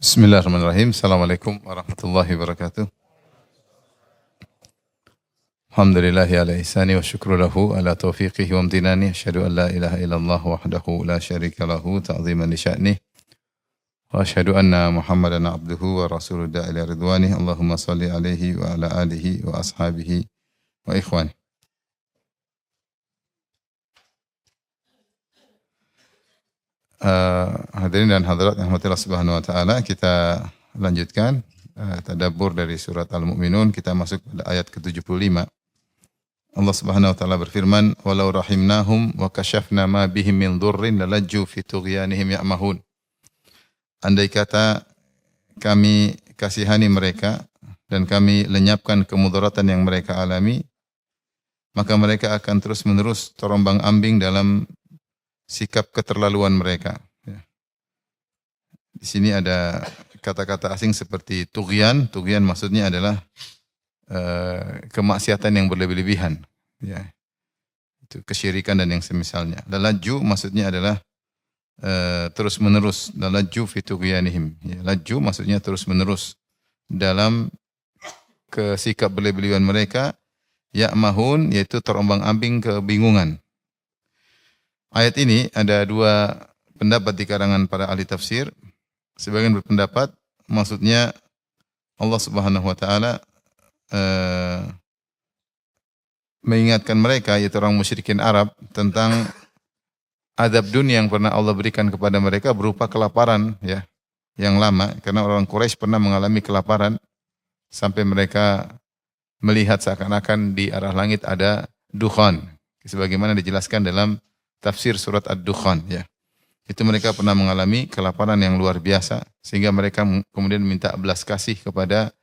Bismillahirrahmanirrahim. Assalamualaikum warahmatullahi wabarakatuh. Alhamdulillahi ala ihsani wa syukru lahu ala taufiqihi wa amtinani. Asyhadu an la ilaha illallah wahdahu la syarika lahu ta'ziman li sya'nih. Wa asyhadu anna Muhammadan abduhu wa rasuluhu da'ila ridwani. Allahumma salli alaihi wa ala alihi wa ashabihi wa ikhwani. Hadirin dan hadirat yang Allah Subhanahu wa taala, kita lanjutkan tadabbur dari surat Al-Mu'minun. Kita masuk pada ayat ke-75. Allah Subhanahu wa taala berfirman, "Walau rahimnahum wa kashafna ma bihim min dhurrin lalajju fi tughyanihim ya'mahun." Andai kata kami kasihani mereka dan kami lenyapkan kemudaratan yang mereka alami, maka mereka akan terus-menerus terombang-ambing dalam sikap keterlaluan mereka. Di sini ada kata-kata asing seperti tughyan. Tughyan maksudnya adalah kemaksiatan yang berlebih-lebihan. Ya. Itu kesyirikan dan yang semisalnya. Lalaju maksudnya adalah terus-menerus. Lalaju fi tughyanihim. Ya, laju maksudnya terus-menerus dalam sikap berlebih-lebihan mereka. Ya'mahun, yaitu terombang-ambing kebingungan. Ayat ini ada dua pendapat di kalangan para ahli tafsir. Sebagian berpendapat maksudnya Allah Subhanahu wa taala mengingatkan mereka, yaitu orang musyrikin Arab, tentang azab dunia yang pernah Allah berikan kepada mereka berupa kelaparan, ya, yang lama, karena orang Quraisy pernah mengalami kelaparan sampai mereka melihat seakan-akan di arah langit ada dukhan, sebagaimana dijelaskan dalam tafsir surat Ad-Dukhan, ya. Itu mereka pernah mengalami kelaparan yang luar biasa sehingga mereka kemudian minta belas kasih kepada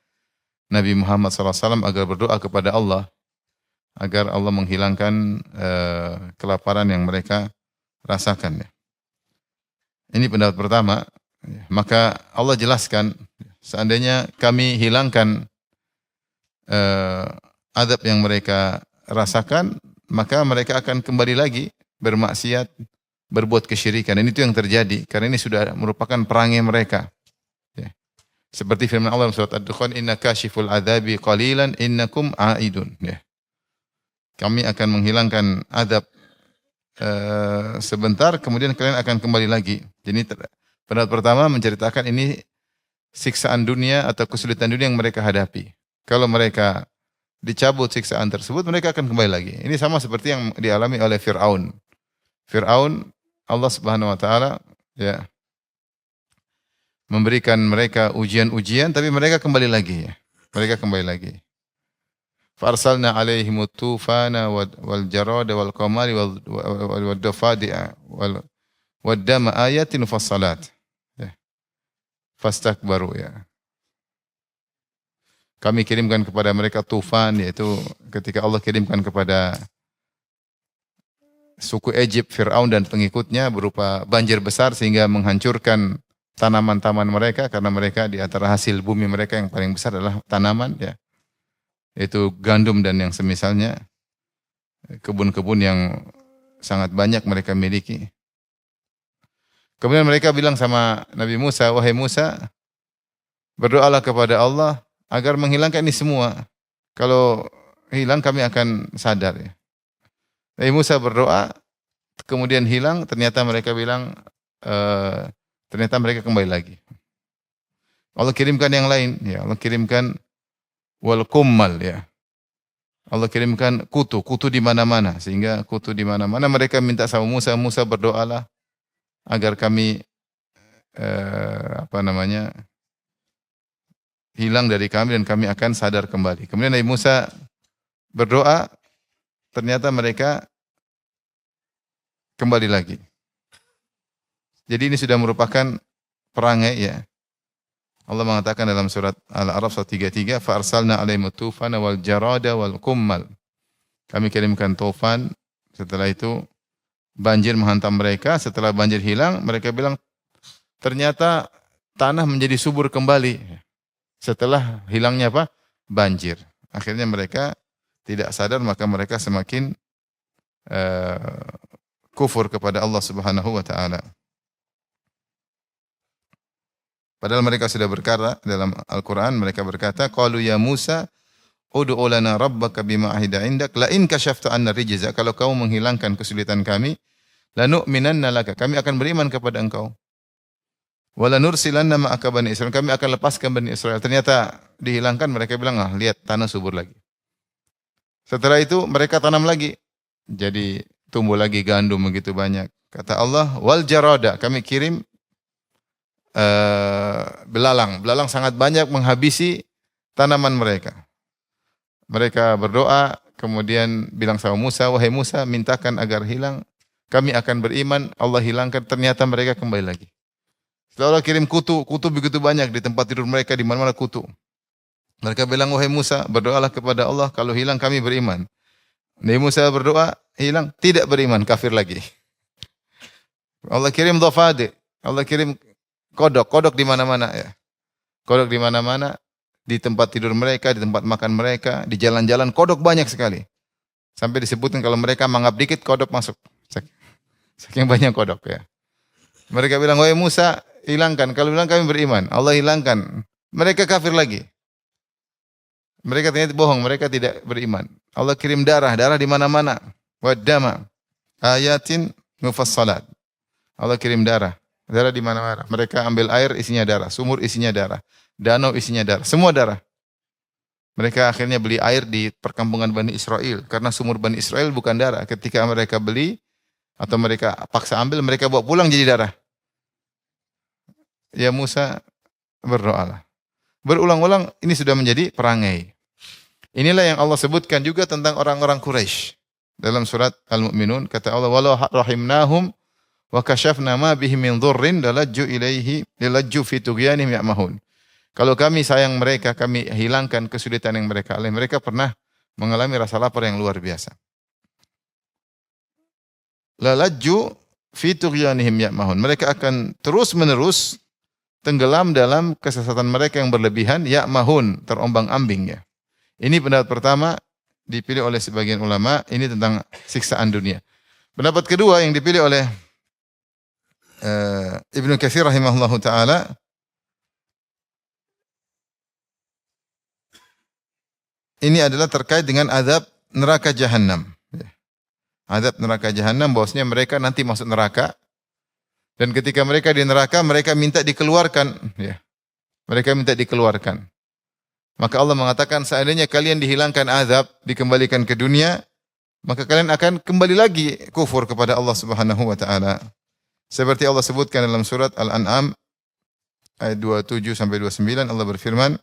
Nabi Muhammad SAW agar berdoa kepada Allah agar Allah menghilangkan kelaparan yang mereka rasakan, ya. Ini pendapat pertama. Maka Allah jelaskan, seandainya kami hilangkan azab yang mereka rasakan, maka mereka akan kembali lagi bermaksiat, berbuat kesyirikan. Dan itu yang terjadi karena ini sudah merupakan perangai mereka. Ya. Seperti firman Allah dalam surat Ad-Dukhan, "Inna kashiful adzabi qalilan innakum aidun." Ya. Kami akan menghilangkan azab sebentar, kemudian kalian akan kembali lagi. Jadi pendapat pertama menceritakan ini siksaan dunia atau kesulitan dunia yang mereka hadapi. Kalau mereka dicabut siksaan tersebut, mereka akan kembali lagi. Ini sama seperti yang dialami oleh Fir'aun. Fir'aun, Allah Subhanahu wa taala, ya, memberikan mereka ujian-ujian, tapi mereka kembali lagi, ya. Mereka kembali lagi. Farsalna alaihimut tufana wal jarada wal qamari wal dafadi'a wad dama ayatin fassalat. Ya. Fastakbaru, ya. Kami kirimkan kepada mereka tufan, yaitu ketika Allah kirimkan kepada suku Egypt, Fir'aun dan pengikutnya berupa banjir besar sehingga menghancurkan tanaman-tanaman mereka, karena mereka di antara hasil bumi mereka yang paling besar adalah tanaman, ya, yaitu gandum dan yang semisalnya, kebun-kebun yang sangat banyak mereka miliki. Kemudian mereka bilang sama Nabi Musa, "Wahai Musa, berdoalah kepada Allah agar menghilangkan ini semua. Kalau hilang kami akan sadar." Ya. Nabi Musa berdoa, kemudian hilang, ternyata mereka bilang, ternyata mereka kembali lagi. Allah kirimkan yang lain, ya. Allah kirimkan wal kummal, ya. Allah kirimkan kutu di mana-mana, sehingga kutu di mana-mana mereka minta sama Musa, "Musa berdoalah agar kami hilang dari kami dan kami akan sadar kembali." Kemudian Nabi Musa berdoa, ternyata mereka kembali lagi. Jadi ini sudah merupakan perangai, ya. Allah mengatakan dalam surat Al-A'raf 133, "Fa arsalna 'alaihimut tufana wal jarada wal qummal." Kami kirimkan tufan, setelah itu banjir menghantam mereka, setelah banjir hilang, mereka bilang ternyata tanah menjadi subur kembali. Setelah hilangnya apa? Banjir. Akhirnya mereka tidak sadar, maka mereka semakin kufur kepada Allah Subhanahu wa taala. Padahal mereka sudah berkata dalam Al-Quran, mereka berkata, qalu ya Musa, ud'u lana rabbaka bima ahida indak, la in kashafta anna rijza, kalau kamu menghilangkan kesulitan kami, lanu'minanna laka, kami akan beriman kepada engkau. Wala nursilanna ma'aka bani Israil, kami akan lepaskan bani Israel. Ternyata dihilangkan, mereka bilang, lihat tanah subur lagi. Setelah itu mereka tanam lagi. Jadi tumbuh lagi gandum begitu banyak. Kata Allah, wal jarada, kami kirim belalang. Belalang sangat banyak menghabisi tanaman mereka. Mereka berdoa, kemudian bilang sama Musa, wahai Musa, mintakan agar hilang. Kami akan beriman, Allah hilangkan, ternyata mereka kembali lagi. Setelah Allah kirim kutu begitu banyak di tempat tidur mereka, di mana-mana kutu. Mereka bilang, wahai Musa, berdoalah kepada Allah, kalau hilang kami beriman. Nabi Musa berdoa, hilang, tidak beriman, kafir lagi. Allah kirim dhafadi, Allah kirim kodok di mana-mana ya. Kodok di mana-mana, di tempat tidur mereka, di tempat makan mereka, di jalan-jalan, kodok banyak sekali. Sampai disebutkan kalau mereka mangap dikit, kodok masuk. Saking banyak kodok ya. Mereka bilang, wahai Musa, hilangkan. Kalau bilang kami beriman, Allah hilangkan. Mereka kafir lagi. Mereka ternyata bohong, mereka tidak beriman. Allah kirim darah di mana-mana. Waddama ayatin mufassalat. Allah kirim darah di mana-mana. Mereka ambil air isinya darah, sumur isinya darah, danau isinya darah, semua darah. Mereka akhirnya beli air di perkampungan Bani Israel karena sumur Bani Israel bukan darah. Ketika mereka beli atau mereka paksa ambil, mereka bawa pulang jadi darah. Ya Musa, berdoalah. Berulang-ulang ini sudah menjadi perangai. Inilah yang Allah sebutkan juga tentang orang-orang Quraisy. Dalam surat Al-Mu'minun kata Allah, walau rahimnahum wa kashafna ma bihim min dhurrin lalajju fi tughyanihim ya'mahun. Kalau kami sayang mereka, kami hilangkan kesulitan yang mereka alami. Mereka pernah mengalami rasa lapar yang luar biasa. Lalajju fi tughyanihim ya'mahun. Mereka akan terus-menerus tenggelam dalam kesesatan mereka yang berlebihan, ya'mahun, terombang-ambing ya. Ini pendapat pertama dipilih oleh sebagian ulama, ini tentang siksaan dunia. Pendapat kedua yang dipilih oleh Ibnu Katsir rahimahullahu taala, ini adalah terkait dengan azab neraka jahanam. Azab neraka jahanam, bahwasanya mereka nanti masuk neraka, dan ketika mereka di neraka, mereka minta dikeluarkan. Ya. Mereka minta dikeluarkan. Maka Allah mengatakan, seandainya kalian dihilangkan azab, dikembalikan ke dunia, maka kalian akan kembali lagi kufur kepada Allah Subhanahu wa taala. Seperti Allah sebutkan dalam surat Al-An'am ayat 27 sampai 29, Allah berfirman,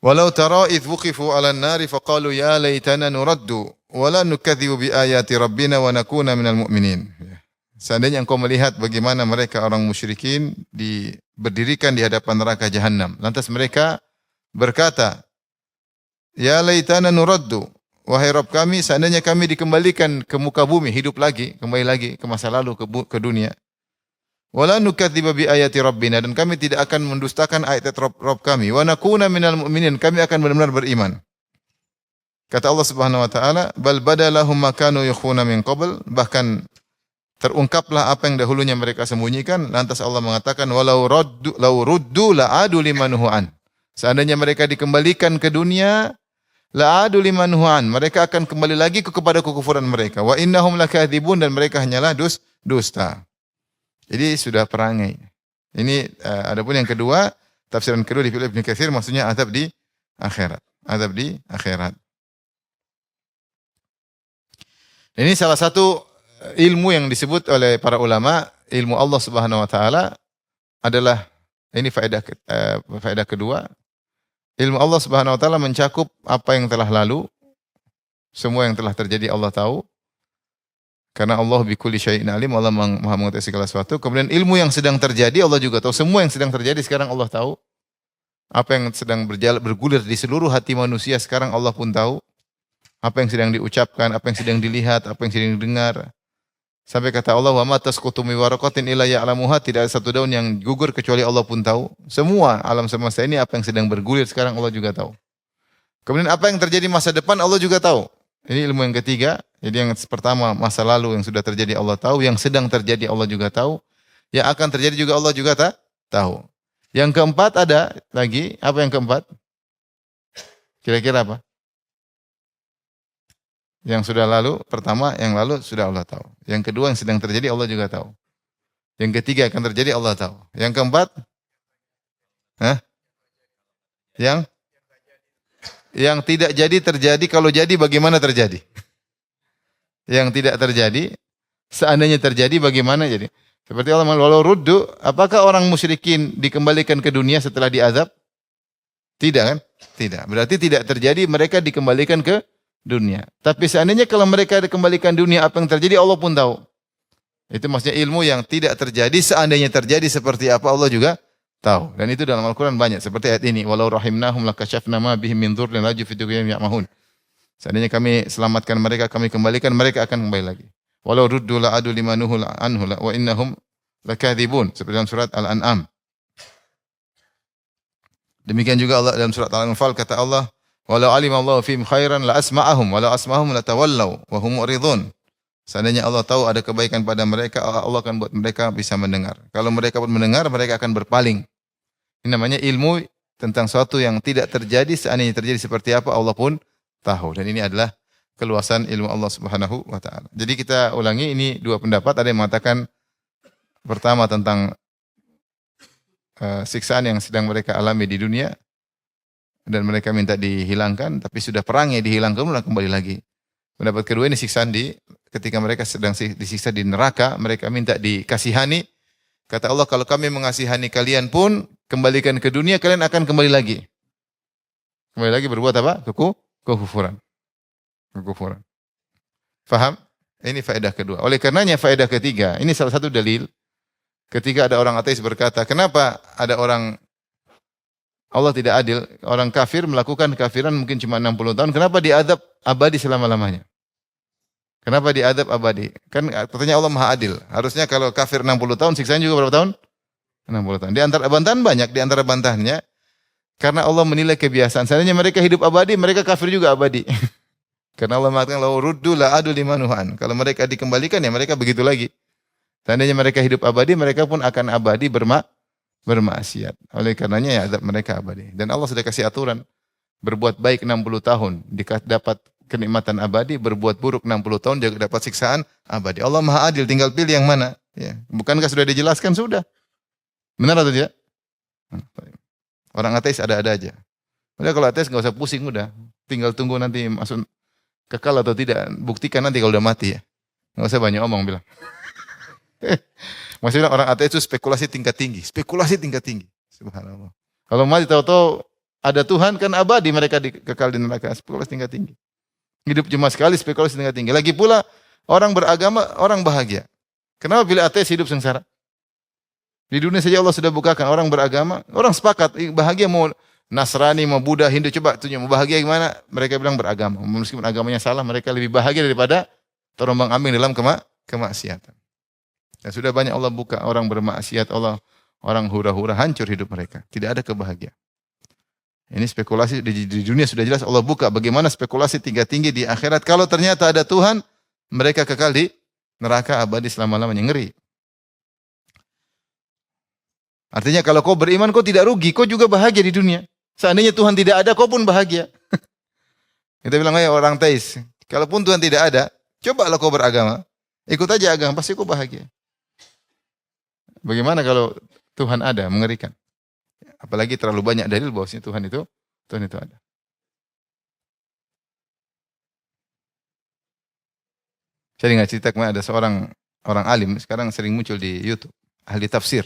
"Walau tara idh wuqifu 'alan nari faqalu ya laitana nuraddu wa la nukadzibu bi ayati rabbina wa nakuna minal mu'minin." Seandainya engkau melihat bagaimana mereka orang musyrikin berdirikan di hadapan neraka jahanam, lantas mereka berkata, "Ya laitana nuraddu." Wahai Rabb kami, seandainya kami dikembalikan ke muka bumi, hidup lagi, kembali lagi ke masa lalu, ke dunia. Wala nukadziba bi ayati rabbina, dan kami tidak akan mendustakan ayat Rabb kami. Wa nakuna minal mu'minin, kami akan benar-benar beriman. Kata Allah Subhanahu wa taala, "Bal badalahum ma kanu yukhuna min qabl." Bahkan terungkaplah apa yang dahulunya mereka sembunyikan. Lantas Allah mengatakan, "Walau ruddu la'adu limanhu an." Seandainya mereka dikembalikan ke dunia, la'adu limanhu an, mereka akan kembali lagi kepada kekufuran mereka. Wa innahum lakadzibun, dan mereka hanyalah dusta. Jadi sudah perangai. Ini adapun yang kedua, tafsiran kedua dipilih Ibnu Katsir, maksudnya azab di akhirat. Azab di akhirat. Ini salah satu ilmu yang disebut oleh para ulama, ilmu Allah Subhanahu wa taala adalah, ini faedah kedua. Ilmu Allah Subhanahu wa taala mencakup apa yang telah lalu, semua yang telah terjadi Allah tahu. Karena Allah bikulli syai'in alim, Allah Maha mengetahui segala sesuatu. Kemudian ilmu yang sedang terjadi Allah juga tahu. Semua yang sedang terjadi sekarang Allah tahu. Apa yang sedang bergulir di seluruh hati manusia sekarang Allah pun tahu. Apa yang sedang diucapkan, apa yang sedang dilihat, apa yang sedang didengar. Sampai kata Allah, "Wa ma tasqutu min waraqatin illa ya'lamuha." Tidak ada satu daun yang gugur kecuali Allah pun tahu. Semua alam semesta ini apa yang sedang bergulir sekarang Allah juga tahu. Kemudian apa yang terjadi masa depan Allah juga tahu. Ini ilmu yang ketiga. Jadi yang pertama masa lalu yang sudah terjadi Allah tahu, yang sedang terjadi Allah juga tahu, yang akan terjadi juga Allah juga tahu. Yang keempat ada lagi, apa yang keempat? Kira-kira apa? Yang sudah lalu, pertama yang lalu sudah Allah tahu. Yang kedua yang sedang terjadi Allah juga tahu. Yang ketiga akan terjadi Allah tahu. Yang keempat? Hah? Yang tidak jadi terjadi, kalau jadi bagaimana terjadi? Yang tidak terjadi, seandainya terjadi bagaimana jadi? Seperti Allah mengatakan, walau ruddu, apakah orang musyrikin dikembalikan ke dunia setelah diazab? Tidak kan? Tidak. Berarti tidak terjadi mereka dikembalikan ke dunia. Tapi seandainya kalau mereka dikembalikan dunia, apa yang terjadi Allah pun tahu. Itu maksudnya ilmu yang tidak terjadi, seandainya terjadi seperti apa Allah juga tahu. Dan itu dalam Al-Quran banyak. Seperti ayat ini. Walau rahimnahum lakashafna ma bihim min dhurrin laju fi tughyanihim ya'mahun. Seandainya kami selamatkan mereka, kami kembalikan, mereka akan kembali lagi. Walau ruddu la'adu limanuhu anhu wa innahum lakadzibun. Seperti dalam surat Al-An'am. Demikian juga Allah dalam surat Al-Anfal kata Allah, walau alimallahu fihim khairan la asma'ahum walau asma'ahum la tawallaw wa hum mu'ridun. Seandainya Allah tahu ada kebaikan pada mereka, Allah akan buat mereka bisa mendengar. Kalau mereka pun mendengar, mereka akan berpaling. Ini namanya ilmu tentang sesuatu yang tidak terjadi, seandainya terjadi seperti apa Allah pun tahu. Dan ini adalah keluasan ilmu Allah Subhanahu wa taala. Jadi kita ulangi, ini dua pendapat. Ada yang mengatakan pertama tentang siksaan yang sedang mereka alami di dunia dan mereka minta dihilangkan, tapi sudah perangnya dihilangkan mulai kembali lagi. Pendapat kedua ini siksaan ketika mereka sedang disiksa di neraka, mereka minta dikasihani. Kata Allah, kalau kami mengasihani kalian pun kembalikan ke dunia, kalian akan kembali lagi. Kembali lagi berbuat apa? Kekufuran. Faham? Ini faedah kedua. Oleh karenanya faedah ketiga, ini salah satu dalil. Ketika ada orang ateis berkata, kenapa ada orang Allah tidak adil, orang kafir melakukan kafiran mungkin cuma 60 tahun, kenapa diadab abadi selama-lamanya? Kenapa diadab abadi? Kan katanya Allah Maha Adil. Harusnya kalau kafir 60 tahun, siksaan juga berapa tahun? 60 tahun. Di antara bantahan banyak, di antara bantahannya, karena Allah menilai kebiasaan. Seandainya mereka hidup abadi, mereka kafir juga abadi. Karena Allah mengatakan, lau ruddu la'adu limanuhan. Kalau mereka dikembalikan, ya mereka begitu lagi. Seandainya mereka hidup abadi, mereka pun akan abadi bermaksiat. Oleh karenanya ya azab mereka abadi. Dan Allah sudah kasih aturan. Berbuat baik 60 tahun, dapat kenikmatan abadi. Berbuat buruk 60 tahun, juga dapat siksaan abadi. Allah Maha Adil, tinggal pilih yang mana. Ya. Bukankah sudah dijelaskan? Sudah. Benar atau tidak? Orang ateis ada-ada aja. Udah kalau ateis nggak usah pusing udah. Tinggal tunggu nanti masuk kekal atau tidak. Buktikan nanti kalau udah mati ya. Nggak usah banyak omong bilang. Maksudnya orang ateis itu spekulasi tingkat tinggi. Spekulasi tingkat tinggi. Subhanallah. Kalau mati tahu-tahu ada Tuhan kan abadi mereka kekal di neraka. Spekulasi tingkat tinggi. Hidup cuma sekali spekulasi tingkat tinggi. Lagi pula orang beragama, orang bahagia. Kenapa bila ateis hidup sengsara? Di dunia saja Allah sudah bukakan orang beragama, orang sepakat bahagia mau Nasrani, mau Buddha, Hindu, coba tunjuk mau bahagia gimana? Mereka bilang beragama. Meskipun agamanya salah, mereka lebih bahagia daripada terombang-ambing dalam kemaksiatan. Dan sudah banyak Allah buka orang bermaksiat, orang hura-hura hancur hidup mereka. Tidak ada kebahagiaan. Ini spekulasi di dunia sudah jelas Allah buka bagaimana spekulasi tinggi di akhirat. Kalau ternyata ada Tuhan, mereka kekal di neraka abadi selama-lamanya. Ngeri. Artinya kalau kau beriman kau tidak rugi, kau juga bahagia di dunia. Seandainya Tuhan tidak ada, kau pun bahagia. Kita bilang ya orang teis, kalaupun Tuhan tidak ada, cobalah kau beragama. Ikut aja agama, pasti kau bahagia. Bagaimana kalau Tuhan ada? Mengerikan. Apalagi terlalu banyak dalil bahwasanya Tuhan itu ada. Saya dengar cerita kemarin ada seorang orang alim, sekarang sering muncul di YouTube, ahli tafsir.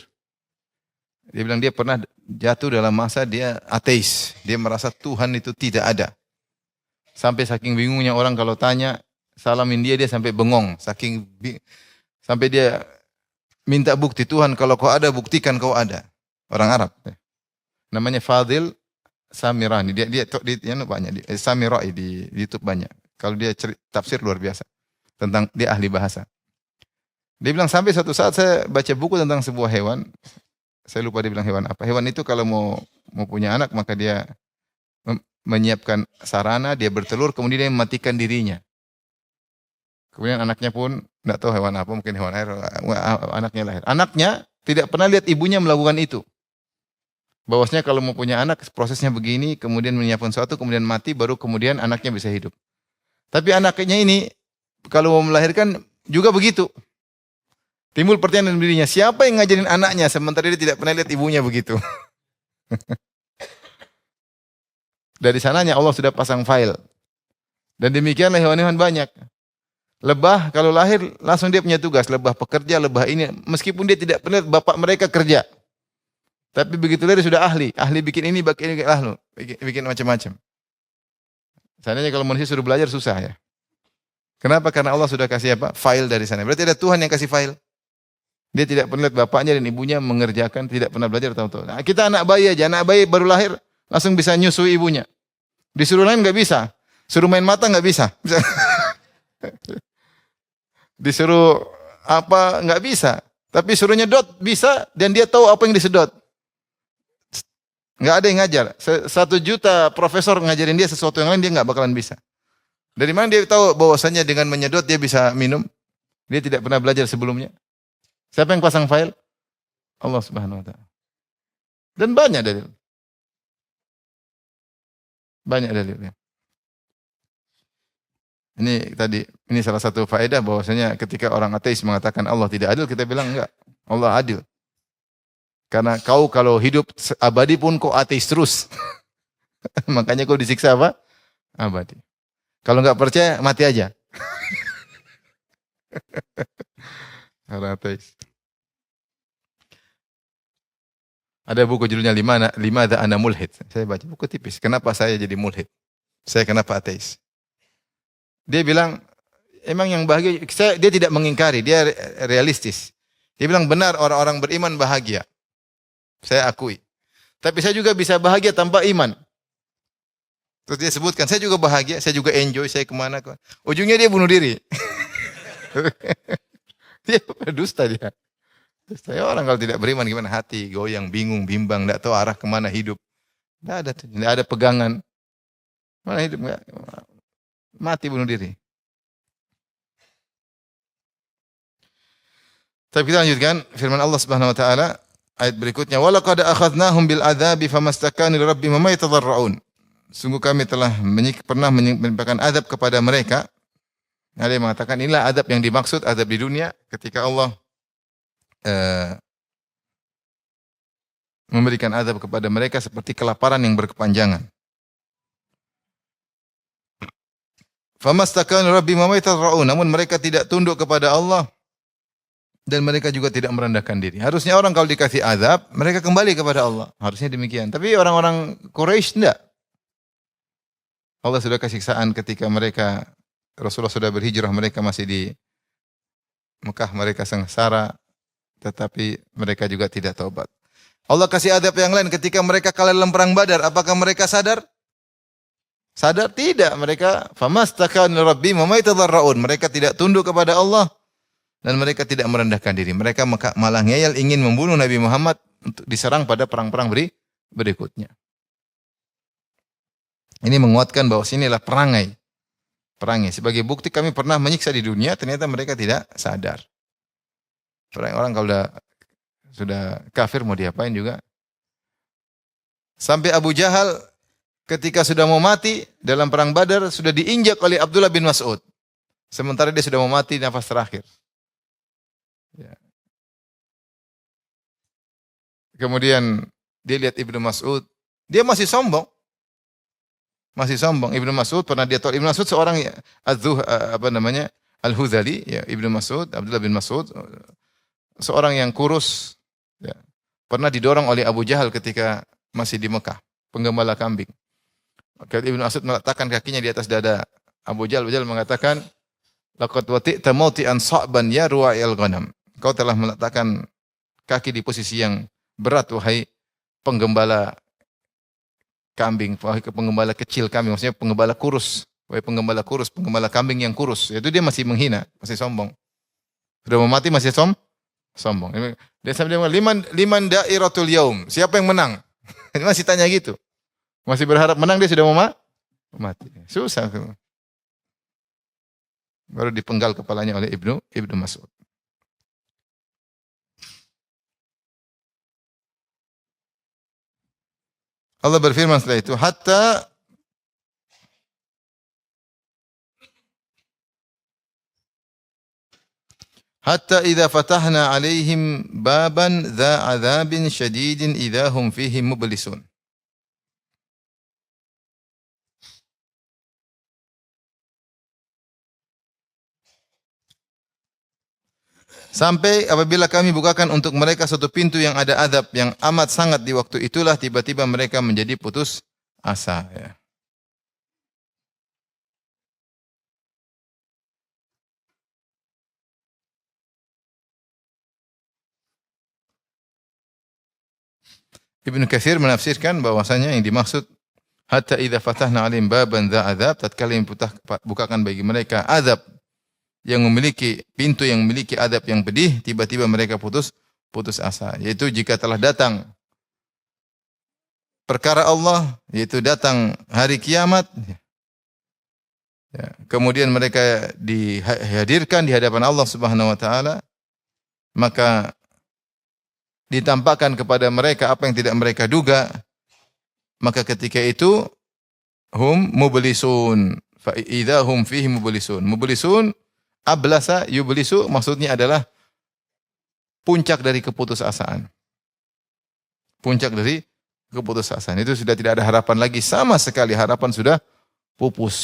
Dia bilang dia pernah jatuh dalam masa dia ateis. Dia merasa Tuhan itu tidak ada. Sampai saking bingungnya orang kalau tanya, salamin dia sampai bengong. Sampai dia minta bukti, Tuhan kalau kau ada buktikan kau ada. Orang Arab. Namanya Fadil Samirani. Dia banyak Samirai di YouTube banyak. Kalau dia tafsir luar biasa. Tentang dia ahli bahasa. Dia bilang sampai suatu saat saya baca buku tentang sebuah hewan. Saya lupa dia bilang hewan apa. Hewan itu kalau mau punya anak maka dia menyiapkan sarana, dia bertelur kemudian dia mematikan dirinya. Kemudian anaknya pun tidak tahu hewan apa, mungkin hewan air, anaknya lahir. Anaknya tidak pernah lihat ibunya melakukan itu. Bahwasanya kalau mau punya anak prosesnya begini, kemudian menyiapkan sesuatu, kemudian mati, baru kemudian anaknya bisa hidup. Tapi anaknya ini kalau mau melahirkan juga begitu. Timbul pertanyaan dalam dirinya, siapa yang ngajarin anaknya sementara dia tidak pernah lihat ibunya begitu? Dari sananya Allah sudah pasang file. Dan demikianlah hewan-hewan banyak. Lebah kalau lahir langsung dia punya tugas, lebah pekerja, lebah ini meskipun dia tidak pernah lihat bapak mereka kerja. Tapi begitu lahir sudah ahli, ahli bikin ini, bikin ini, bikin macam-macam. Seandainya kalau manusia suruh belajar susah ya. Kenapa? Karena Allah sudah kasih apa? File dari sana. Berarti ada Tuhan yang kasih file. Dia tidak pernah lihat bapaknya dan ibunya mengerjakan, tidak pernah belajar tahu-tahu. Nah, kita anak bayi aja, anak bayi baru lahir langsung bisa nyusui ibunya. Disuruh lain nggak bisa, suruh main mata nggak bisa. Disuruh apa nggak bisa, tapi suruh nyedot bisa dan dia tahu apa yang disedot. Nggak ada yang ngajar. 1 juta profesor ngajarin dia sesuatu yang lain dia nggak bakalan bisa. Dari mana dia tahu bahwasanya dengan menyedot dia bisa minum? Dia tidak pernah belajar sebelumnya. Siapa yang pasang file? Allah Subhanahu wa taala. Dan banyak dalil. Banyak dalilnya. Ini tadi, ini salah satu faedah bahwasanya ketika orang ateis mengatakan Allah tidak adil, kita bilang enggak. Allah adil. Karena kau kalau hidup abadi pun kau ateis terus. Makanya kau disiksa apa? Abadi. Kalau enggak percaya, mati aja. Orang ateis. Ada buku judulnya Lima Ana Mulhid. Saya baca buku tipis. Kenapa saya jadi mulhid? Saya kenapa ateis? Dia bilang, emang yang bahagia, dia tidak mengingkari, dia realistis. Dia bilang benar orang-orang beriman bahagia. Saya akui. Tapi saya juga bisa bahagia tanpa iman. Terus dia sebutkan, saya juga bahagia, saya juga enjoy, saya kemana. Ujungnya dia bunuh diri. Dia dusta dia. Saya orang kalau tidak beriman gimana? Hati goyang, bingung, bimbang, tidak tahu arah kemana hidup. Tidak ada pegangan. Mana hidup? Enggak. Mati bunuh diri. Tapi kita lanjutkan firman Allah Subhanahu wa taala ayat berikutnya, walaqad akhadnahum bil adzabi famastakanu li rabbihim ma yatadarrun. Sungguh kami telah pernah menyimpangkan azab kepada mereka. Ada yang mengatakan inilah azab yang dimaksud, azab di dunia ketika Allah memberikan azab kepada mereka seperti kelaparan yang berkepanjangan. Famastakanu rabbihim ma yatadarrun, namun mereka tidak tunduk kepada Allah dan mereka juga tidak merendahkan diri. Harusnya orang kalau dikasih azab, mereka kembali kepada Allah. Harusnya demikian. Tapi orang-orang Quraisy tidak. Allah sudah kasih siksaan ketika mereka, Rasulullah sudah berhijrah, mereka masih di Mekah, mereka sengsara, tetapi mereka juga tidak taubat. Allah kasih azab yang lain ketika mereka kalah dalam perang Badar. Apakah mereka sadar? Sadar? Tidak. Mereka famastakanu rabbihim ma yatadarrun. Mereka tidak tunduk kepada Allah dan mereka tidak merendahkan diri. Mereka malah ngeyel ingin membunuh Nabi Muhammad untuk diserang pada perang-perang berikutnya. Ini menguatkan bahwa sinilah perangai. Perangai. Sebagai bukti kami pernah menyiksa di dunia, ternyata mereka tidak sadar. Orang kalau sudah kafir mau diapain juga. Sampai Abu Jahal ketika sudah mau mati dalam perang Badar sudah diinjak oleh Abdullah bin Mas'ud. Sementara dia sudah mau mati nafas terakhir. Ya. Kemudian dia lihat Ibnu Mas'ud, dia masih sombong. Masih sombong. Ibnu Mas'ud pernah dia tahu Ibnu Mas'ud seorang Al-Huzali, ya, Ibnu Mas'ud, Abdullah bin Mas'ud, seorang yang kurus, ya, pernah didorong oleh Abu Jahal ketika masih di Mekah, penggembala kambing. Maka Ibnu Mas'ud meletakkan kakinya di atas dada Abu Jahal. Abu Jahal mengatakan, laqad wati'ta mawti'an sa'ban ya ruwa'il ghanam. Kau telah meletakkan kaki di posisi yang berat, wahai penggembala kambing, wahai penggembala kecil kambing, maksudnya penggembala kurus, wahai penggembala kurus, penggembala kambing yang kurus. Itu dia masih menghina, masih sombong. Sudah mau mati masih sombong. Dia sampai bilang, liman dairatul yaum. Siapa yang menang? Masih tanya gitu. Masih berharap menang, dia sudah mau mati. Susah. Baru dipenggal kepalanya oleh Ibnu Mas'ud. Allah berfirman setelah itu, hatta idza fatahna alaihim baban dza adzabin syadidin idza hum fihi mublisun. Sampai apabila kami bukakan untuk mereka suatu pintu yang ada azab yang amat sangat di waktu itulah tiba-tiba mereka menjadi putus asa. Ya. Ibnu Katsir menafsirkan bahwasanya yang dimaksud hatta idza fatahna alim baban dza azab, tatkala bukakan bagi mereka azab yang memiliki pintu yang memiliki azab yang pedih, tiba-tiba mereka putus asa. Yaitu jika telah datang perkara Allah, yaitu datang hari kiamat, ya, kemudian mereka dihadirkan di hadapan Allah Subhanahu wa taala, maka ditampakkan kepada mereka apa yang tidak mereka duga, maka ketika itu hum mublisun, fa idza hum fihi mublisun. Mublisun ablasa yublisu maksudnya adalah puncak dari keputusasaan. Puncak dari keputusasaan. Itu sudah tidak ada harapan lagi sama sekali, harapan sudah pupus.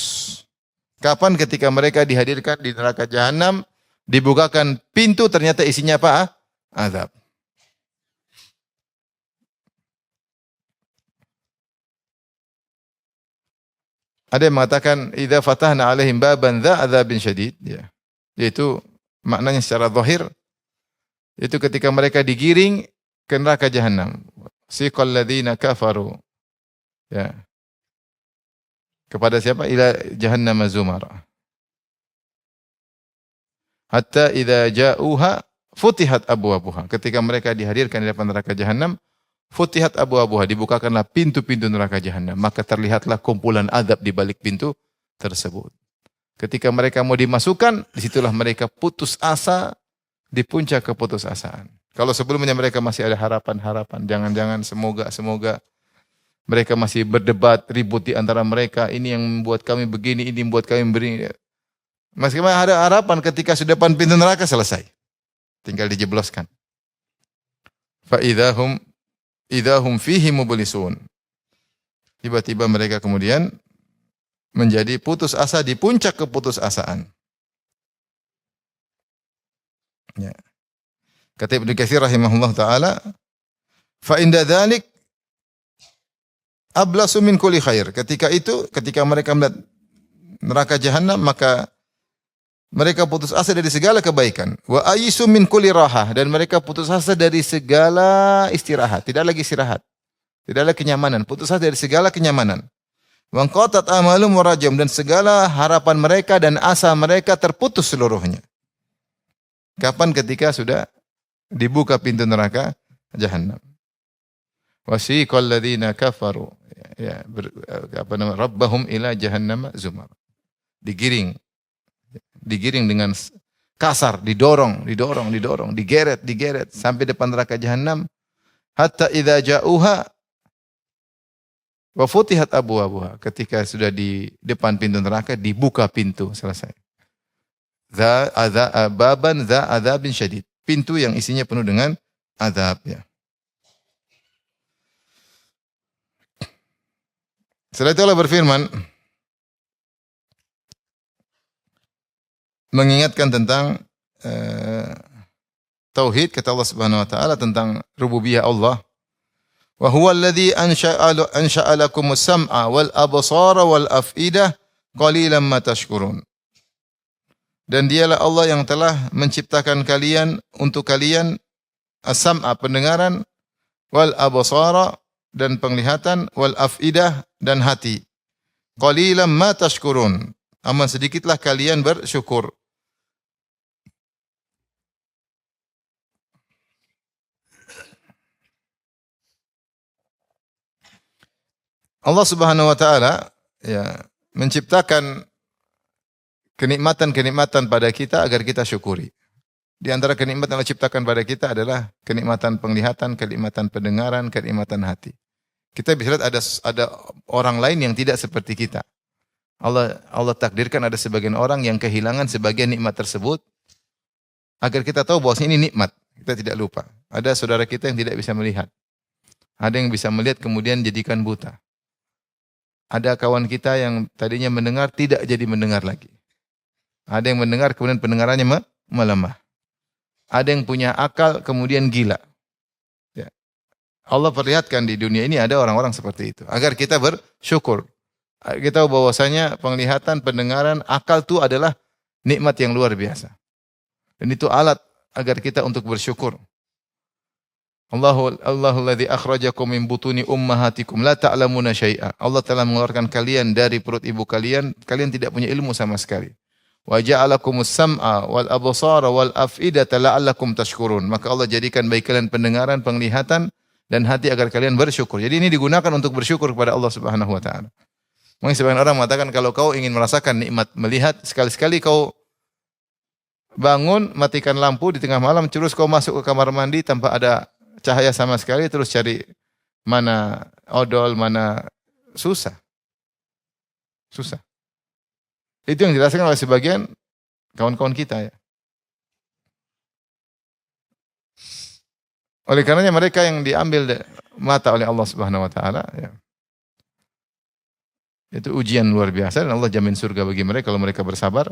Kapan? Ketika mereka dihadirkan di neraka jahanam, dibukakan pintu, ternyata isinya apa? Azab. Ada yang mengatakan idza fatahna alaihim baban dza adzabin syadid, ya. Yaitu maknanya secara zahir itu ketika mereka digiring ke neraka jahanam. Siqal ladzina kafaru. Ya. Kepada siapa? Ila jahannam zumara. Hatta idza ja'uha futihat abwabuha. Ketika mereka dihadirkan di depan neraka jahanam, futihat abwabuha, dibukakanlah pintu-pintu neraka jahanam, maka terlihatlah kumpulan azab di balik pintu tersebut. Ketika mereka mau dimasukkan, disitulah mereka putus asa di puncak keputusasaan. Kalau sebelumnya mereka masih ada harapan-harapan, jangan-jangan semoga mereka masih berdebat, ribut di antara mereka, ini yang membuat kami begini, ini yang membuat kami begini. Masih ada harapan ketika sudah depan pintu neraka selesai. Tinggal dijebloskan. Fa idahum fihi mublisun. Tiba-tiba mereka kemudian menjadi putus asa di puncak keputusasaan. Ya. Kata Ibnu Katsir rahimahullah taala, fa inda dzalik ablasu min kulli khair. Ketika mereka melihat neraka jahanam, maka mereka putus asa dari segala kebaikan. Wa ayisu min kulli rahah, dan mereka putus asa dari segala istirahat, tidak lagi istirahat. Tidak lagi kenyamanan, putus asa dari segala kenyamanan. Wa qatat amalum warajam, dan segala harapan mereka dan asa mereka terputus seluruhnya. Kapan? Ketika sudah dibuka pintu neraka jahanam. Wasiqal ladzina kafaru rabbahum ila jahannam zumar. Digiring dengan kasar, didorong, digeret sampai depan neraka jahanam. Hatta idza ja'uha wa futihat abwabuha. Ketika sudah di depan pintu neraka, dibuka pintu, selesai. Baban dza adzabin syadid. Pintu yang isinya penuh dengan azab, ya. Setelah itu Allah berfirman mengingatkan tentang tauhid, kata Allah Subhanahu wa taala tentang rububiyah Allah. Wa huwa alladhi ansha'a lakumus sam'a wal absara wal af'idah qalilan ma tashkurun. Dan dialah Allah yang telah menciptakan kalian untuk kalian as-sam'a, pendengaran, wal absara, dan penglihatan, wal af'idah, dan hati. Qalilan ma tashkurun. Amat sedikitlah kalian bersyukur. Allah Subhanahu wa taala, ya, menciptakan kenikmatan-kenikmatan pada kita agar kita syukuri. Di antara kenikmatan yang Allah ciptakan pada kita adalah kenikmatan penglihatan, kenikmatan pendengaran, kenikmatan hati. Kita bisa lihat ada orang lain yang tidak seperti kita. Allah takdirkan ada sebagian orang yang kehilangan sebagian nikmat tersebut agar kita tahu bahwa ini nikmat. Kita tidak lupa. Ada saudara kita yang tidak bisa melihat. Ada yang bisa melihat kemudian jadikan buta. Ada kawan kita yang tadinya mendengar tidak jadi mendengar lagi. Ada yang mendengar kemudian pendengarannya melemah. Ada yang punya akal kemudian gila. Ya. Allah perlihatkan di dunia ini ada orang-orang seperti itu. Agar kita bersyukur. Kita tahu bahwasanya penglihatan, pendengaran, akal itu adalah nikmat yang luar biasa. Dan itu alat agar kita untuk bersyukur. Allahul ladzi akhrajakum min butuni ummahatikum la ta'lamuna syai'a. Allah telah mengeluarkan kalian dari perut ibu kalian, kalian tidak punya ilmu sama sekali. Wa ja'alakumus sam'a wal absara wal af'idata la'allakum tashkurun. Maka Allah jadikan bagi kalian pendengaran, penglihatan dan hati agar kalian bersyukur. Jadi ini digunakan untuk bersyukur kepada Allah Subhanahu wa taala. Mungkin sebagian orang mengatakan kalau kau ingin merasakan nikmat melihat, sekali-sekali kau bangun, matikan lampu di tengah malam, terus kau masuk ke kamar mandi tanpa ada cahaya sama sekali, terus cari mana odol, mana susah. Susah. Itu yang dijelaskan oleh sebagian kawan-kawan kita ya. Oleh karenanya mereka yang diambil mata oleh Allah Subhanahu wa taala ya. Itu ujian luar biasa dan Allah jamin surga bagi mereka kalau mereka bersabar.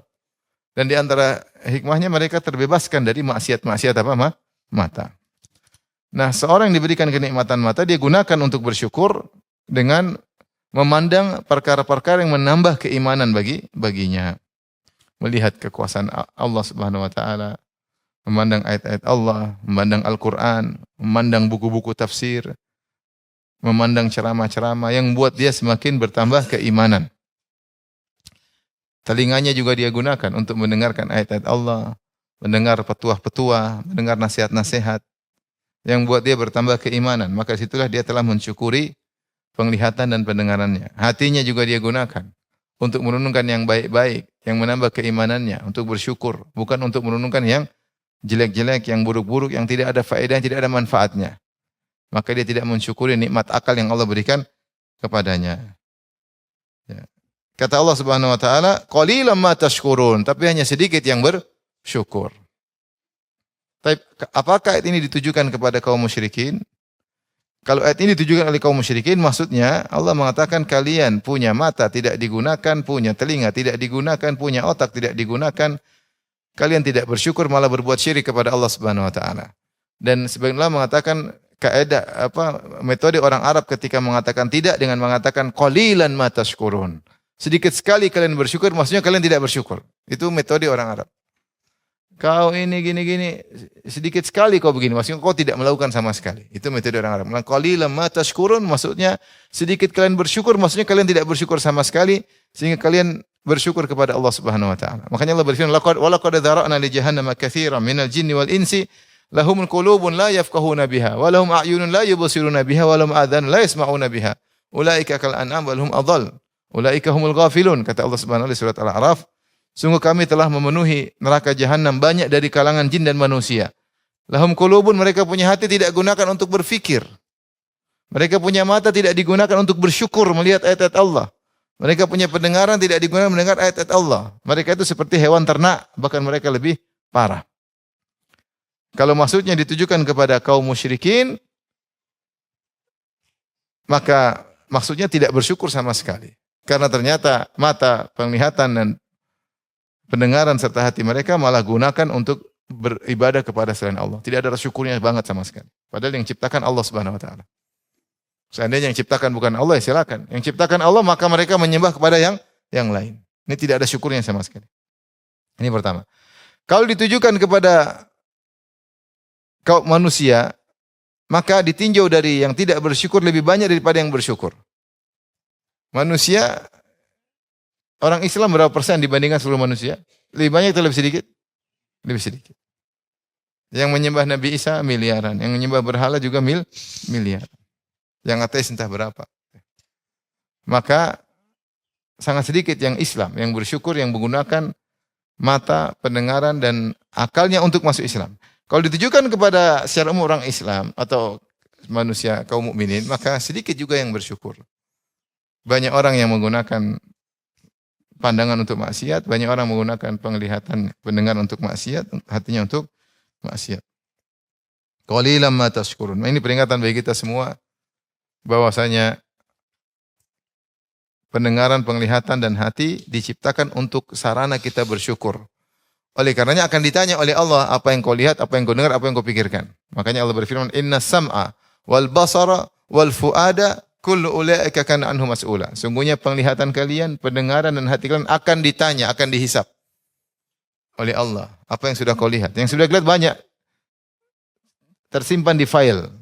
Dan di antara hikmahnya mereka terbebaskan dari maksiat-maksiat apa? Mata. Nah, seorang yang diberikan kenikmatan mata, dia gunakan untuk bersyukur dengan memandang perkara-perkara yang menambah keimanan baginya. Melihat kekuasaan Allah Subhanahu wa taala, memandang ayat-ayat Allah, memandang Al-Qur'an, memandang buku-buku tafsir, memandang ceramah-ceramah yang buat dia semakin bertambah keimanan. Telinganya juga dia gunakan untuk mendengarkan ayat-ayat Allah, mendengar petuah-petuah, mendengar nasihat-nasihat yang buat dia bertambah keimanan. Maka situlah dia telah mensyukuri penglihatan dan pendengarannya. Hatinya juga dia gunakan untuk menunjukkan yang baik-baik, yang menambah keimanannya, untuk bersyukur, bukan untuk menunjukkan yang jelek-jelek, yang buruk-buruk, yang tidak ada faedah, yang tidak ada manfaatnya. Maka dia tidak mensyukuri nikmat akal yang Allah berikan kepadanya. Ya. Kata Allah Subhanahu wa taala, "Qalilan ma tashkurun," tapi hanya sedikit yang bersyukur. Tapi apakah ayat ini ditujukan kepada kaum musyrikin? Kalau ayat ini ditujukan oleh kaum musyrikin, maksudnya Allah mengatakan kalian punya mata tidak digunakan, punya telinga tidak digunakan, punya otak tidak digunakan, kalian tidak bersyukur malah berbuat syirik kepada Allah Subhanahu wa taala. Dan sebagian ulama mengatakan metode orang Arab ketika mengatakan tidak dengan mengatakan qalilan ma tashkurun. Sedikit sekali kalian bersyukur, maksudnya kalian tidak bersyukur. Itu metode orang Arab. Kau ini gini-gini, sedikit sekali kau begini, maksudnya kau tidak melakukan sama sekali. Itu metode orang Arab. Qalilan ma tashkurun, maksudnya sedikit kalian bersyukur, maksudnya kalian tidak bersyukur sama sekali, sehingga kalian bersyukur kepada Allah Subhanahu wa taala. Makanya Allah berfirman, "Walaqad dzara'na li jahannama katsiran minal jinni wal insi lahum qulubun la yafqahuna biha wa lahum a'yunun la yubsiruna biha wa lahum adhanun la yasma'una biha. Ulaika kal an'am wa lahum adhall. Ulaika humul ghafilun," kata Allah Subhanahu wa taala surat Al-A'raf. Sungguh kami telah memenuhi neraka jahanam banyak dari kalangan jin dan manusia. Lahum qulubun, mereka punya hati tidak gunakan untuk berfikir. Mereka punya mata tidak digunakan untuk bersyukur melihat ayat-ayat Allah. Mereka punya pendengaran tidak digunakan mendengar ayat-ayat Allah. Mereka itu seperti hewan ternak, bahkan mereka lebih parah. Kalau maksudnya ditujukan kepada kaum musyrikin, maka maksudnya tidak bersyukur sama sekali. Karena ternyata mata, penglihatan dan pendengaran serta hati mereka malah gunakan untuk beribadah kepada selain Allah. Tidak ada syukurnya banget sama sekali. Padahal yang ciptakan Allah Subhanahu wa taala. Seandainya yang ciptakan bukan Allah, ya silakan. Yang ciptakan Allah, maka mereka menyembah kepada yang lain. Ini tidak ada syukurnya sama sekali. Ini pertama. Kalau ditujukan kepada kaum manusia, maka ditinjau dari yang tidak bersyukur lebih banyak daripada yang bersyukur. Manusia, orang Islam berapa persen dibandingkan seluruh manusia? Lebih banyak atau lebih sedikit? Lebih sedikit. Yang menyembah Nabi Isa miliaran, yang menyembah berhala juga miliaran. Yang ateis entah berapa. Maka sangat sedikit yang Islam, yang bersyukur, yang menggunakan mata, pendengaran dan akalnya untuk masuk Islam. Kalau ditujukan kepada secara umum orang Islam atau manusia kaum mukminin, maka sedikit juga yang bersyukur. Banyak orang yang menggunakan pandangan untuk maksiat, banyak orang menggunakan penglihatan, pendengar untuk maksiat, hatinya untuk maksiat. Qalilan ma tashkurun. Ini peringatan bagi kita semua bahwasanya pendengaran, penglihatan dan hati diciptakan untuk sarana kita bersyukur. Oleh karenanya akan ditanya oleh Allah, apa yang kau lihat, apa yang kau dengar, apa yang kau pikirkan. Makanya Allah berfirman, "Inna sam'a wal basara wal fuada kullu ulaika kana anhu mas'ula." Sungguhnya penglihatan kalian, pendengaran dan hati kalian akan ditanya, akan dihisap oleh Allah. Apa yang sudah kau lihat? Yang sudah lihat banyak tersimpan di file.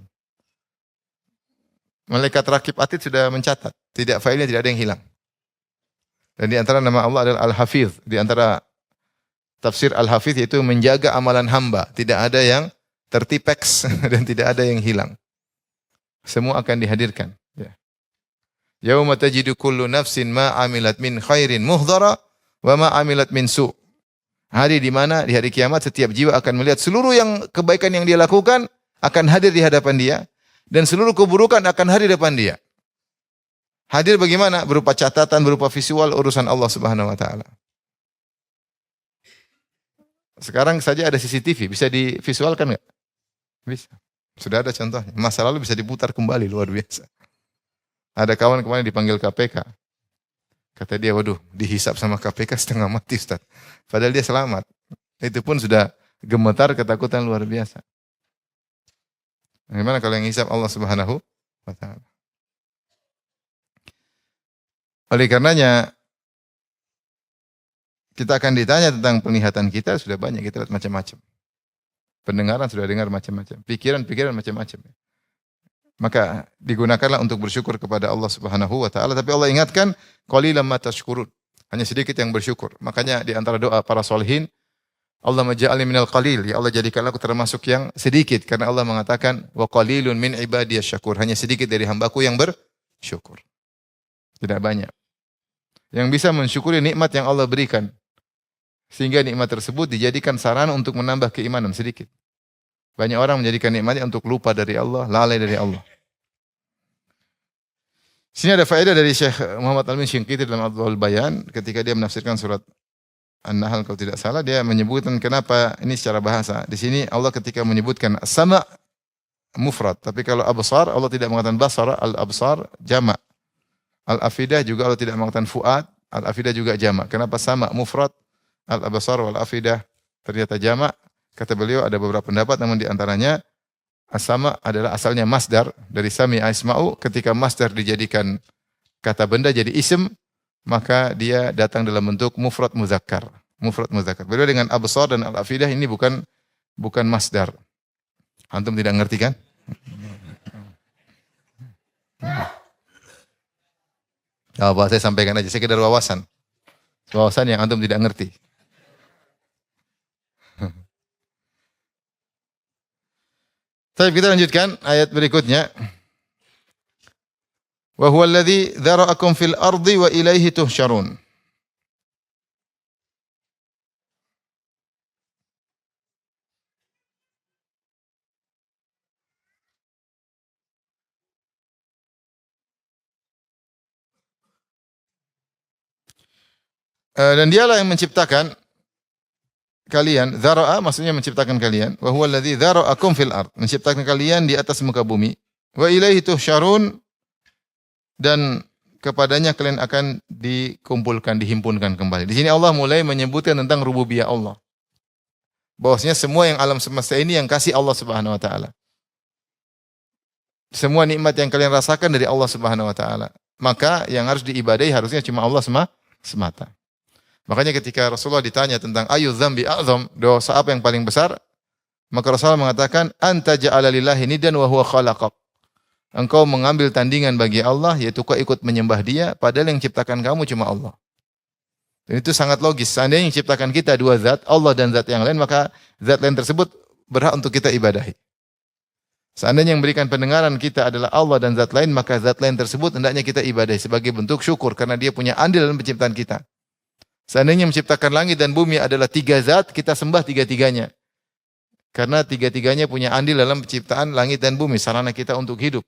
Malaikat rakib atid sudah mencatat. Tidak, filenya tidak ada yang hilang. Dan di antara nama Allah adalah Al-Hafiz. Di antara tafsir Al-Hafiz yaitu menjaga amalan hamba. Tidak ada yang tertipeks dan tidak ada yang hilang. Semua akan dihadirkan. Ya. Yauma tajidu kullu nafsin ma amilat min khairin muhdhara wa ma amilat min su'. Hari di mana di hari kiamat setiap jiwa akan melihat seluruh yang kebaikan yang dia lakukan akan hadir di hadapan dia dan seluruh keburukan akan hadir di depan dia. Hadir bagaimana? Berupa catatan, berupa visual urusan Allah Subhanahu wa taala. Sekarang saja ada CCTV, bisa divisualkan enggak? Bisa. Sudah ada contohnya. Masa lalu bisa diputar kembali, luar biasa. Ada kawan kemarin dipanggil KPK. Kata dia, waduh, dihisap sama KPK setengah mati, Ustaz. Padahal dia selamat. Itu pun sudah gemetar, ketakutan luar biasa. Bagaimana kalau yang hisap Allah Subhanahu wa taala? Oleh karenanya kita akan ditanya tentang penglihatan kita, sudah banyak kita lihat macam-macam. Pendengaran sudah dengar macam-macam, pikiran macam-macam. Maka digunakanlah untuk bersyukur kepada Allah Subhanahu wa taala, tapi Allah ingatkan qalilan ma tashkurun. Hanya sedikit yang bersyukur. Makanya di antara doa para sholihin, Allah maj'alni minal qalil, ya Allah jadikanlah aku termasuk yang sedikit, karena Allah mengatakan wa qalilun min ibadiyasy syakur, hanya sedikit dari hambaku yang bersyukur. Tidak banyak. Yang bisa mensyukuri nikmat yang Allah berikan. Sehingga nikmat tersebut dijadikan sarana untuk menambah keimanan sedikit. Banyak orang menjadikan nikmatnya untuk lupa dari Allah, lalai dari Allah. Sini ada faedah dari Syekh Muhammad Al-Min Syinqiti dalam Adwaul Bayan ketika dia menafsirkan surat An-Nahl kalau tidak salah, dia menyebutkan kenapa ini secara bahasa. Di sini Allah ketika menyebutkan sama mufrad, tapi kalau absar Allah tidak mengatakan basara, al-absar jama'. Al-afidah juga Allah tidak mengatakan fuad, al-afidah juga jama'. Kenapa sama mufrad, al-absar wal afidah ternyata jama'? Kata beliau ada beberapa pendapat, namun di antaranya as-sama adalah asalnya masdar dari sami'a isma'u. Ketika masdar dijadikan kata benda jadi ism, maka dia datang dalam bentuk mufrad muzakkar. Mufrad muzakkar. Beda dengan absar dan al-afidah, ini bukan masdar. Antum tidak ngerti kan? Apa saya sampaikan aja, sekedar wawasan. Wawasan yang antum tidak ngerti. Baik, kita lanjutkan ayat berikutnya. Wa huwa alladhi dzara'akum fil ardi wa ilaihi tuhsyarun. Dan dialah yang menciptakan kalian, dzara'a maksudnya menciptakan kalian, wa huwa alladzi dzara'akum fil ard, menciptakan kalian di atas muka bumi, wa ilaihi tuhsyarun, dan kepadanya kalian akan dikumpulkan, dihimpunkan kembali. Di sini Allah mulai menyebutkan tentang rububiyah Allah. Bahwasanya semua yang alam semesta ini yang kasih Allah Subhanahu wa taala. Semua nikmat yang kalian rasakan dari Allah Subhanahu wa taala. Maka yang harus diibadahi harusnya cuma Allah semata. Makanya ketika Rasulullah ditanya tentang ayu dzambi a'zam, dosa apa yang paling besar? Maka Rasulullah mengatakan anta ja'ala lillahi niddan wa huwa khalaqak. Engkau mengambil tandingan bagi Allah, yaitu kau ikut menyembah Dia, padahal yang ciptakan kamu cuma Allah. Dan itu sangat logis. Seandainya yang ciptakan kita dua zat, Allah dan zat yang lain, maka zat lain tersebut berhak untuk kita ibadahi. Seandainya yang memberikan pendengaran kita adalah Allah dan zat lain, maka zat lain tersebut hendaknya kita ibadahi sebagai bentuk syukur karena Dia punya andil dalam penciptaan kita. Seandainya menciptakan langit dan bumi adalah tiga zat, kita sembah tiga-tiganya. Karena tiga-tiganya punya andil dalam penciptaan langit dan bumi, sarana kita untuk hidup.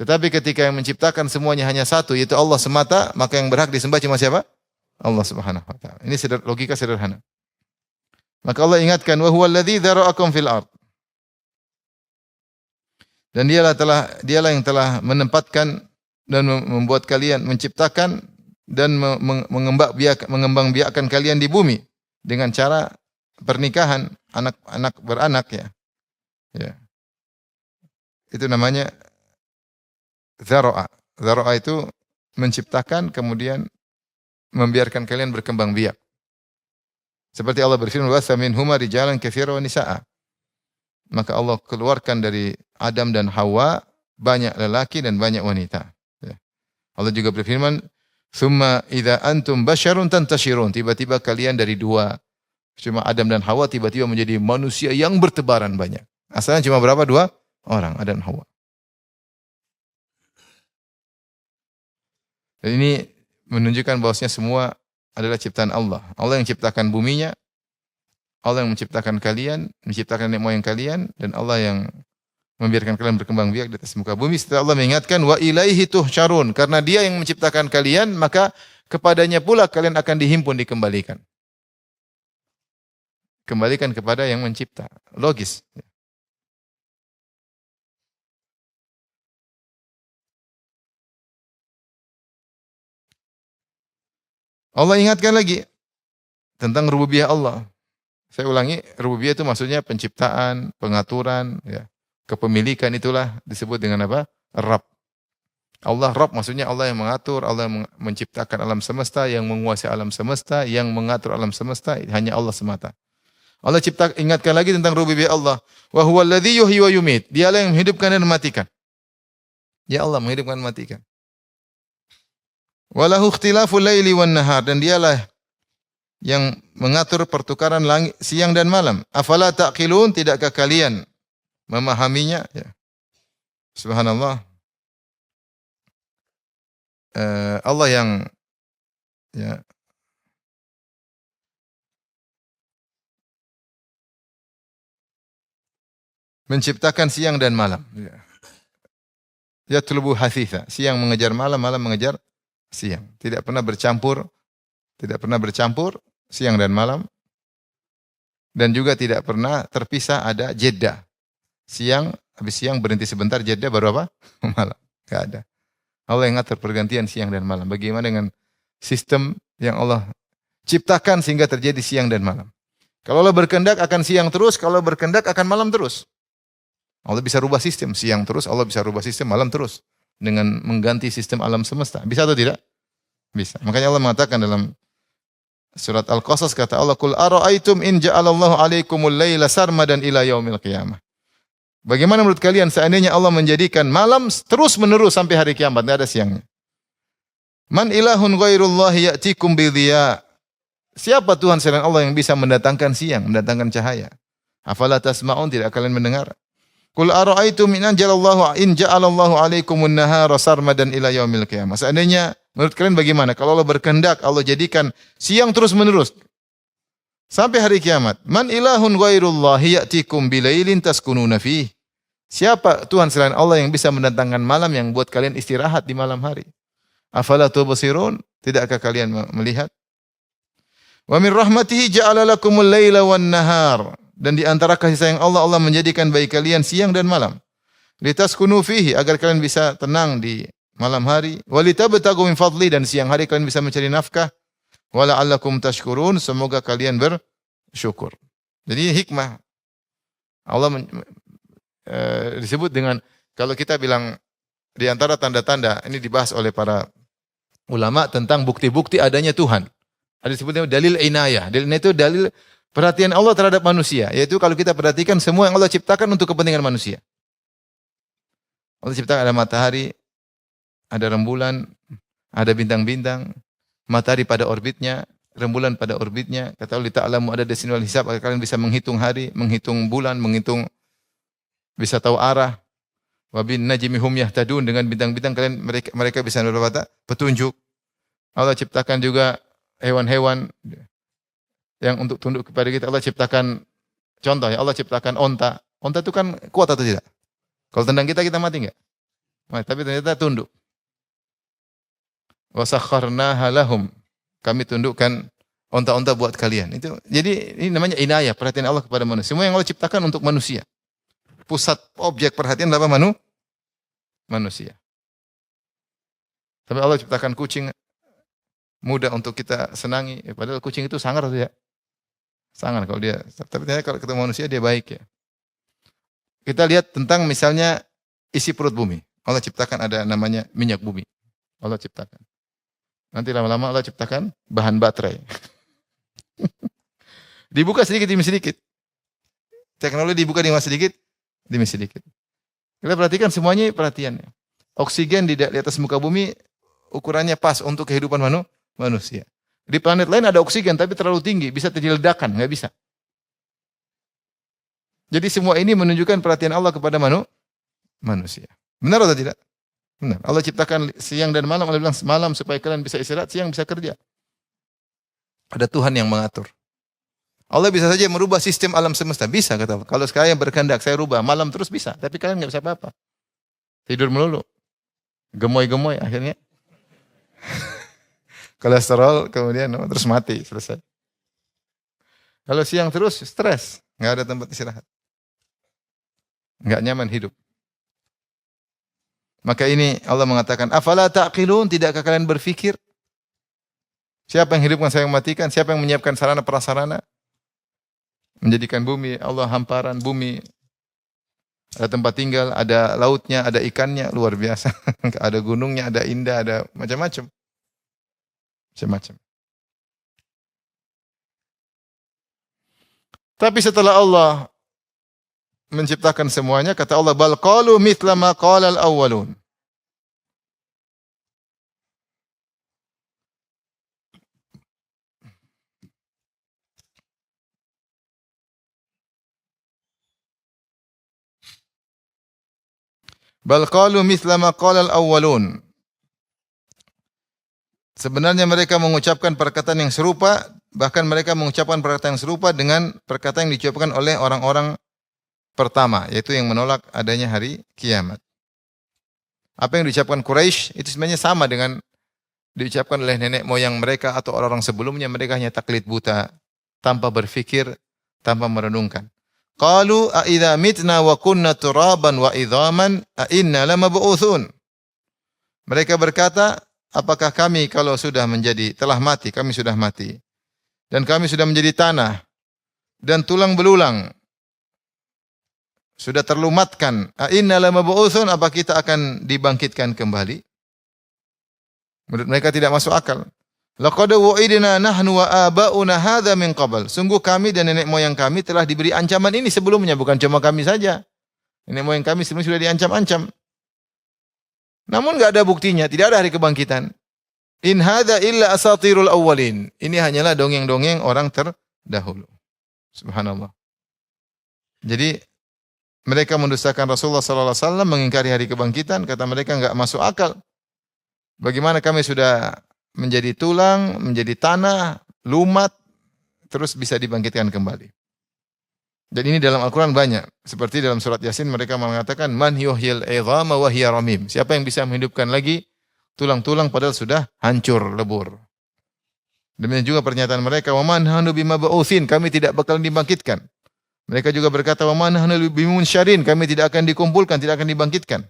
Tetapi ketika yang menciptakan semuanya hanya satu, yaitu Allah semata, maka yang berhak disembah cuma siapa? Allah Subhanahu wa taala. Ini logika sederhana. Maka Allah ingatkan, wa huwal ladzi dzara'akum fil ard. Dan dialah yang telah menempatkan dan membuat kalian, menciptakan dan mengembangbiakkan kalian di bumi dengan cara pernikahan, anak beranak ya. Ya. Itu namanya dzara'a. Dzara'a itu menciptakan kemudian membiarkan kalian berkembang biak. Seperti Allah berfirman, wa minhuma rijalan katsiran wa nisaa. Maka Allah keluarkan dari Adam dan Hawa banyak lelaki dan banyak wanita. Ya. Allah juga berfirman, "Tsumma idza antum basyarun tantashirun." Tiba-tiba kalian dari dua, cuma Adam dan Hawa, tiba-tiba menjadi manusia yang bertebaran banyak. Asalnya cuma berapa? Dua orang, Adam dan Hawa. Dan ini menunjukkan bahwasanya semua adalah ciptaan Allah. Allah yang ciptakan buminya, Allah yang menciptakan kalian, menciptakan nenek moyang kalian, dan Allah yang membiarkan kalian berkembang biak di atas muka bumi. Setelah Allah mengingatkan, wa ilaihi tuhsyarun. Karena dia yang menciptakan kalian, maka kepadanya pula kalian akan dihimpun, dikembalikan. Kembalikan kepada yang mencipta. Logis. Allah ingatkan lagi tentang rububiyah Allah. Saya ulangi, rububiyah itu maksudnya penciptaan, pengaturan, ya. Kepemilikan, itulah disebut dengan apa? Rabb. Allah Rabb maksudnya Allah yang mengatur, Allah yang menciptakan alam semesta, yang menguasai alam semesta, yang mengatur alam semesta, hanya Allah semata. Allah ingatkan lagi tentang rububiyah Allah. Wa huwal ladzi yuhyi wa yumit. Dialah yang menghidupkan dan mematikan. Ya Allah menghidupkan dan mematikan. Wa lahu ikhtilaful laili wan nahar, dan dialah yang mengatur pertukaran langit siang dan malam. Afala taqilun, tidakkah kalian memahaminya? Ya. Subhanallah. Allah yang ya, menciptakan siang dan malam. Ya. Yatlubu hasitha. Siang mengejar malam, malam mengejar siang. Tidak pernah bercampur siang dan malam. Dan juga tidak pernah terpisah, ada jeda. Siang, habis siang berhenti sebentar, jeda baru apa? Malam. Enggak ada. Allah yang ngatur pergantian siang dan malam. Bagaimana dengan sistem yang Allah ciptakan sehingga terjadi siang dan malam. Kalau Allah berkehendak akan siang terus, kalau berkehendak akan malam terus. Allah bisa rubah sistem siang terus, Allah bisa rubah sistem malam terus dengan mengganti sistem alam semesta. Bisa atau tidak? Bisa. Makanya Allah mengatakan dalam surat Al-Qasas, kata Allah, "Qul ara'aitum in ja'alallahu 'alaikumul laila sarmadan ila yaumil qiyamah." Bagaimana menurut kalian seandainya Allah menjadikan malam terus menerus sampai hari kiamat, tidak ada siangnya? Man ilahun ghairullahi ya'tikum bidhiya. Siapa Tuhan selain Allah yang bisa mendatangkan siang, mendatangkan cahaya? Afala tasma'un, tidak kalian mendengar? Qul ara'aitum in ja'alallahu 'alaikumun nahara sarmadan ila yaumil qiyamah. Seandainya menurut kalian bagaimana kalau Allah berkehendak, Allah jadikan siang terus menerus sampai hari kiamat? Man ilahun ghairullahi ya'tikum bilailin taskununa fihi. Siapa Tuhan selain Allah yang bisa mendatangkan malam yang buat kalian istirahat di malam hari? Afala tubsirun, tidakkah kalian melihat? Wa min rahmatihi ja'ala lakumul laila wan nahar. Dan di antara kasih sayang Allah, Allah menjadikan bagi kalian siang dan malam. Litaskunu fihi, agar kalian bisa tenang di malam hari. Wa litabtagu min fadli, dan siang hari kalian bisa mencari nafkah. Wa la'allakum tashkurun, semoga kalian bersyukur. Jadi hikmah. Allah disebut dengan, kalau kita bilang di antara tanda-tanda, ini dibahas oleh para ulama tentang bukti-bukti adanya Tuhan. Ada disebutnya dalil inayah. Dalil inayah itu dalil perhatian Allah terhadap manusia. Yaitu kalau kita perhatikan semua yang Allah ciptakan untuk kepentingan manusia. Allah ciptakan ada matahari, ada rembulan, ada bintang-bintang, matahari pada orbitnya, rembulan pada orbitnya. Kata Allah, ta'lamu ada desin wal hisab, agar kalian bisa menghitung hari, menghitung bulan, bisa tahu arah. Wa bin najmi hum yahtadun, dengan bintang-bintang kalian mereka bisa mendapat petunjuk. Allah ciptakan juga hewan-hewan yang untuk tunduk kepada kita. Allah ciptakan Contoh ya, Allah ciptakan onta. Onta itu kan kuat atau tidak? Kalau tendang kita, kita mati enggak? Mati, tapi ternyata tunduk. Wa sakharnaha lahum. Kami tundukkan onta-onta buat kalian. Itu jadi ini namanya inayah, perhatian Allah kepada manusia. Semua yang Allah ciptakan untuk manusia. Pusat objek perhatian adalah manusia. Tapi Allah ciptakan kucing mudah untuk kita senangi. Padahal kucing itu sangar atau ya? Sangar kalau dia. Tapi ternyata kalau ketemu manusia dia baik ya. Kita lihat tentang misalnya isi perut bumi. Allah ciptakan ada namanya minyak bumi. Allah ciptakan. Nanti lama-lama Allah ciptakan bahan baterai. Dibuka sedikit demi sedikit. Teknologi dibuka demi sedikit demi sedikit. Kita perhatikan semuanya perhatiannya. Oksigen di atas muka bumi ukurannya pas untuk kehidupan manusia. Di planet lain ada oksigen tapi terlalu tinggi, bisa terjadi ledakan, nggak bisa. Jadi semua ini menunjukkan perhatian Allah kepada manusia. Benar atau tidak? Benar. Allah ciptakan siang dan malam, Allah bilang malam supaya kalian bisa istirahat, siang bisa kerja. Ada Tuhan yang mengatur. Allah bisa saja merubah sistem alam semesta, bisa kata Allah. Kalau sekalian berkehendak saya rubah malam terus bisa, tapi kalian nggak bisa apa-apa. Tidur melulu. Gemoy-gemoy akhirnya. Kolesterol kemudian terus mati, selesai. Kalau siang terus stres, nggak ada tempat istirahat. Nggak nyaman hidup. Maka ini Allah mengatakan, afala ta'qilun, tidakkah kalian berfikir? Siapa yang hidupkan, saya yang matikan? Siapa yang menyiapkan sarana prasarana? Menjadikan bumi, Allah hamparan bumi. Ada tempat tinggal, ada lautnya, ada ikannya, luar biasa. Ada gunungnya, ada indah, ada macam-macam. Macam-macam. Tapi setelah Allah menciptakan semuanya, kata Allah, bal qalu mithla ma qala al-awwalun. Bal qalu mithla ma qala al-awwalun. Sebenarnya mereka mengucapkan perkataan yang serupa, bahkan mereka mengucapkan perkataan yang serupa dengan perkataan yang diucapkan oleh orang-orang pertama, yaitu yang menolak adanya hari kiamat. Apa yang diucapkan Quraisy itu sebenarnya sama dengan diucapkan oleh nenek moyang mereka atau orang-orang sebelumnya. Mereka hanya taklid buta, tanpa berfikir, tanpa merenungkan. Qalu a idza mitna wa kunna turaban wa idhaman a inna lamab'utsun. Mereka berkata, apakah kami kalau sudah telah mati, kami sudah mati, dan kami sudah menjadi tanah dan tulang belulang, sudah terlumatkan, a inna lamab'utsun, apa kita akan dibangkitkan kembali? Menurut mereka tidak masuk akal. Laqad wa'idna nahnu wa aba'una hadza min qabl. Sungguh kami dan nenek moyang kami telah diberi ancaman ini sebelumnya, bukan cuma kami saja. Nenek moyang kami sebelumnya sudah diancam-ancam. Namun enggak ada buktinya, tidak ada hari kebangkitan. In hadza illa asatirul awwalin. Ini hanyalah dongeng-dongeng orang terdahulu. Subhanallah. Jadi mereka mendustakan Rasulullah sallallahu alaihi wasallam, mengingkari hari kebangkitan, kata mereka enggak masuk akal. Bagaimana kami sudah menjadi tulang, menjadi tanah, lumat, terus bisa dibangkitkan kembali. Dan ini dalam Al-Quran banyak. Seperti dalam surat Yasin mereka mengatakan, Man yuhyil idhama wa hiya ramim. Siapa yang bisa menghidupkan lagi tulang-tulang padahal sudah hancur, lebur. Demikian juga pernyataan mereka, Wa man nahnu bimab'utsin, kami tidak bakal dibangkitkan. Mereka juga berkata, Wa man nahnu bimunsyarin, kami tidak akan dikumpulkan, tidak akan dibangkitkan.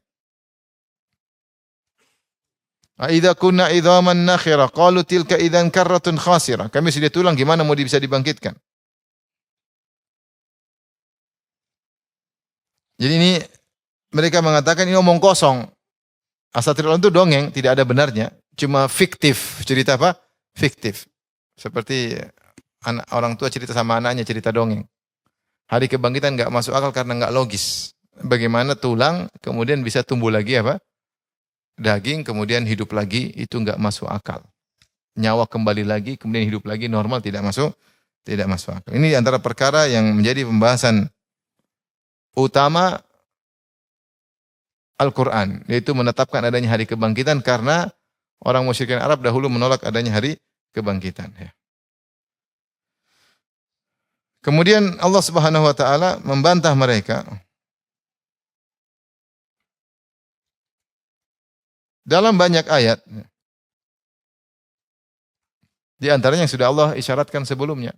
Aidza kunna idhaman nakhira qalu tilka idzan karratun khasira. Kami sudah tulang, gimana mau bisa dibangkitkan? Jadi ini mereka mengatakan ini omong kosong. Asatirul itu dongeng, tidak ada benarnya, cuma fiktif. Cerita apa? Fiktif. Seperti orang tua cerita sama anaknya, cerita dongeng. Hari kebangkitan enggak masuk akal karena enggak logis. Bagaimana tulang kemudian bisa tumbuh lagi apa? Daging kemudian hidup lagi, itu enggak masuk akal. Nyawa kembali lagi kemudian hidup lagi normal, tidak masuk akal. Ini antara perkara yang menjadi pembahasan utama Al-Quran, yaitu menetapkan adanya hari kebangkitan karena orang musyrikin Arab dahulu menolak adanya hari kebangkitan. Kemudian Allah Subhanahu wa taala membantah mereka dalam banyak ayat. Di antaranya yang sudah Allah isyaratkan sebelumnya.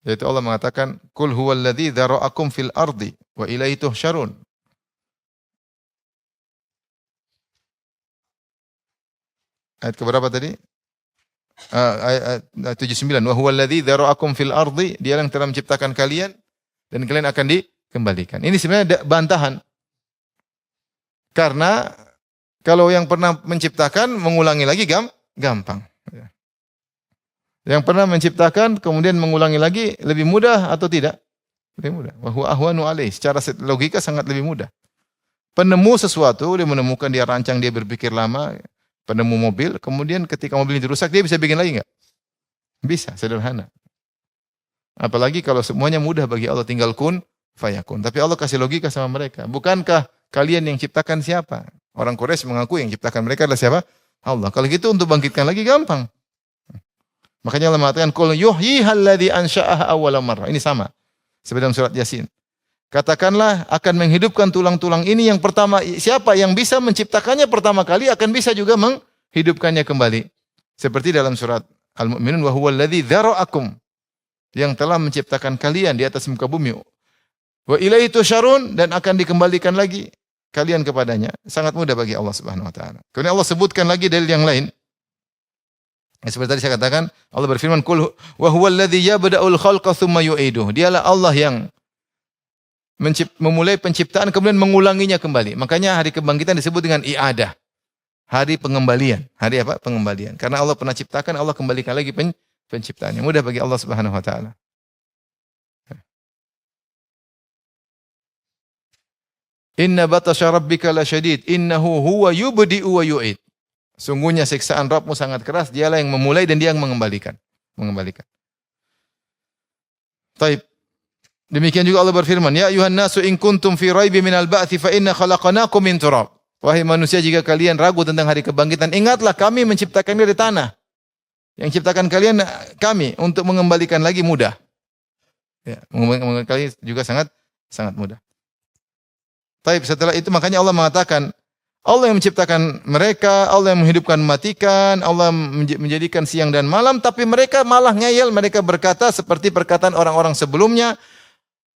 Yaitu Allah mengatakan, "Qul huwallazi dzara'akum fil ardi wa ilaihi tuhsyarun." Ayat keberapa tadi? Ayat 79. "Wa huwallazi dzara'akum fil ardi." Dia yang telah menciptakan kalian dan kalian akan dikembalikan. Ini sebenarnya bantahan. Karena kalau yang pernah menciptakan mengulangi lagi gampang. Yang pernah menciptakan kemudian mengulangi lagi lebih mudah atau tidak? Lebih mudah. Wa huwa ahwanu alaih. Secara logika sangat lebih mudah. Penemu sesuatu, dia menemukan, dia rancang, dia berpikir lama, penemu mobil, kemudian ketika mobil ini rusak, dia bisa bikin lagi enggak? Bisa, sederhana. Apalagi kalau semuanya mudah bagi Allah, tinggal kun fayakun. Tapi Allah kasih logika sama mereka. Bukankah kalian yang ciptakan siapa? Orang Quraisy mengaku yang ciptakan mereka adalah siapa? Allah. Kalau gitu untuk bangkitkan lagi gampang. Makanya Allah mengatakan, "Qul yuhyihal ladzi ansha'aha awwala marrah." Ini sama. Seperti dalam surat Yasin. Katakanlah akan menghidupkan tulang-tulang ini yang pertama. Siapa yang bisa menciptakannya pertama kali akan bisa juga menghidupkannya kembali. Seperti dalam surat Al-Mu'minun, "Wa huwal ladzi dzara'akum." Yang telah menciptakan kalian di atas muka bumi. "Wa ilaihi tusyarun." Dan akan dikembalikan lagi kalian kepadanya. Sangat mudah bagi Allah Subhanahu wa taala. Kemudian Allah sebutkan lagi dalil yang lain. Seperti tadi saya katakan, Allah berfirman, "Qul wa huwal ladzi yabda'ul khalqa tsumma yu'iduh." Dialah Allah yang memulai penciptaan kemudian mengulanginya kembali. Makanya hari kebangkitan disebut dengan i'adah. Hari pengembalian. Hari apa? Pengembalian. Karena Allah pernah ciptakan, Allah kembalikan lagi penciptaannya. Mudah bagi Allah Subhanahu wa taala. Inna batasya rabbika lasyadid, innahu huwa yubdi'u wa yu'id. Sungguhnya siksaan Rabbmu sangat keras, dialah yang memulai dan dia yang mengembalikan. Taib. Demikian juga Allah berfirman, "Ya ayuhan nasu in kuntum fi raibin minal ba'tsi fa inna khalaqnakum min turab." Wahai manusia, jika kalian ragu tentang hari kebangkitan, ingatlah kami menciptakan dari tanah. Yang ciptakan kalian kami, untuk mengembalikan lagi mudah. Ya, mengembalikan kalian juga sangat mudah. Taib, setelah itu makanya Allah mengatakan, Allah yang menciptakan mereka, Allah yang menghidupkan, mematikan, Allah menjadikan siang dan malam, tapi mereka malah ngeyel, mereka berkata seperti perkataan orang-orang sebelumnya,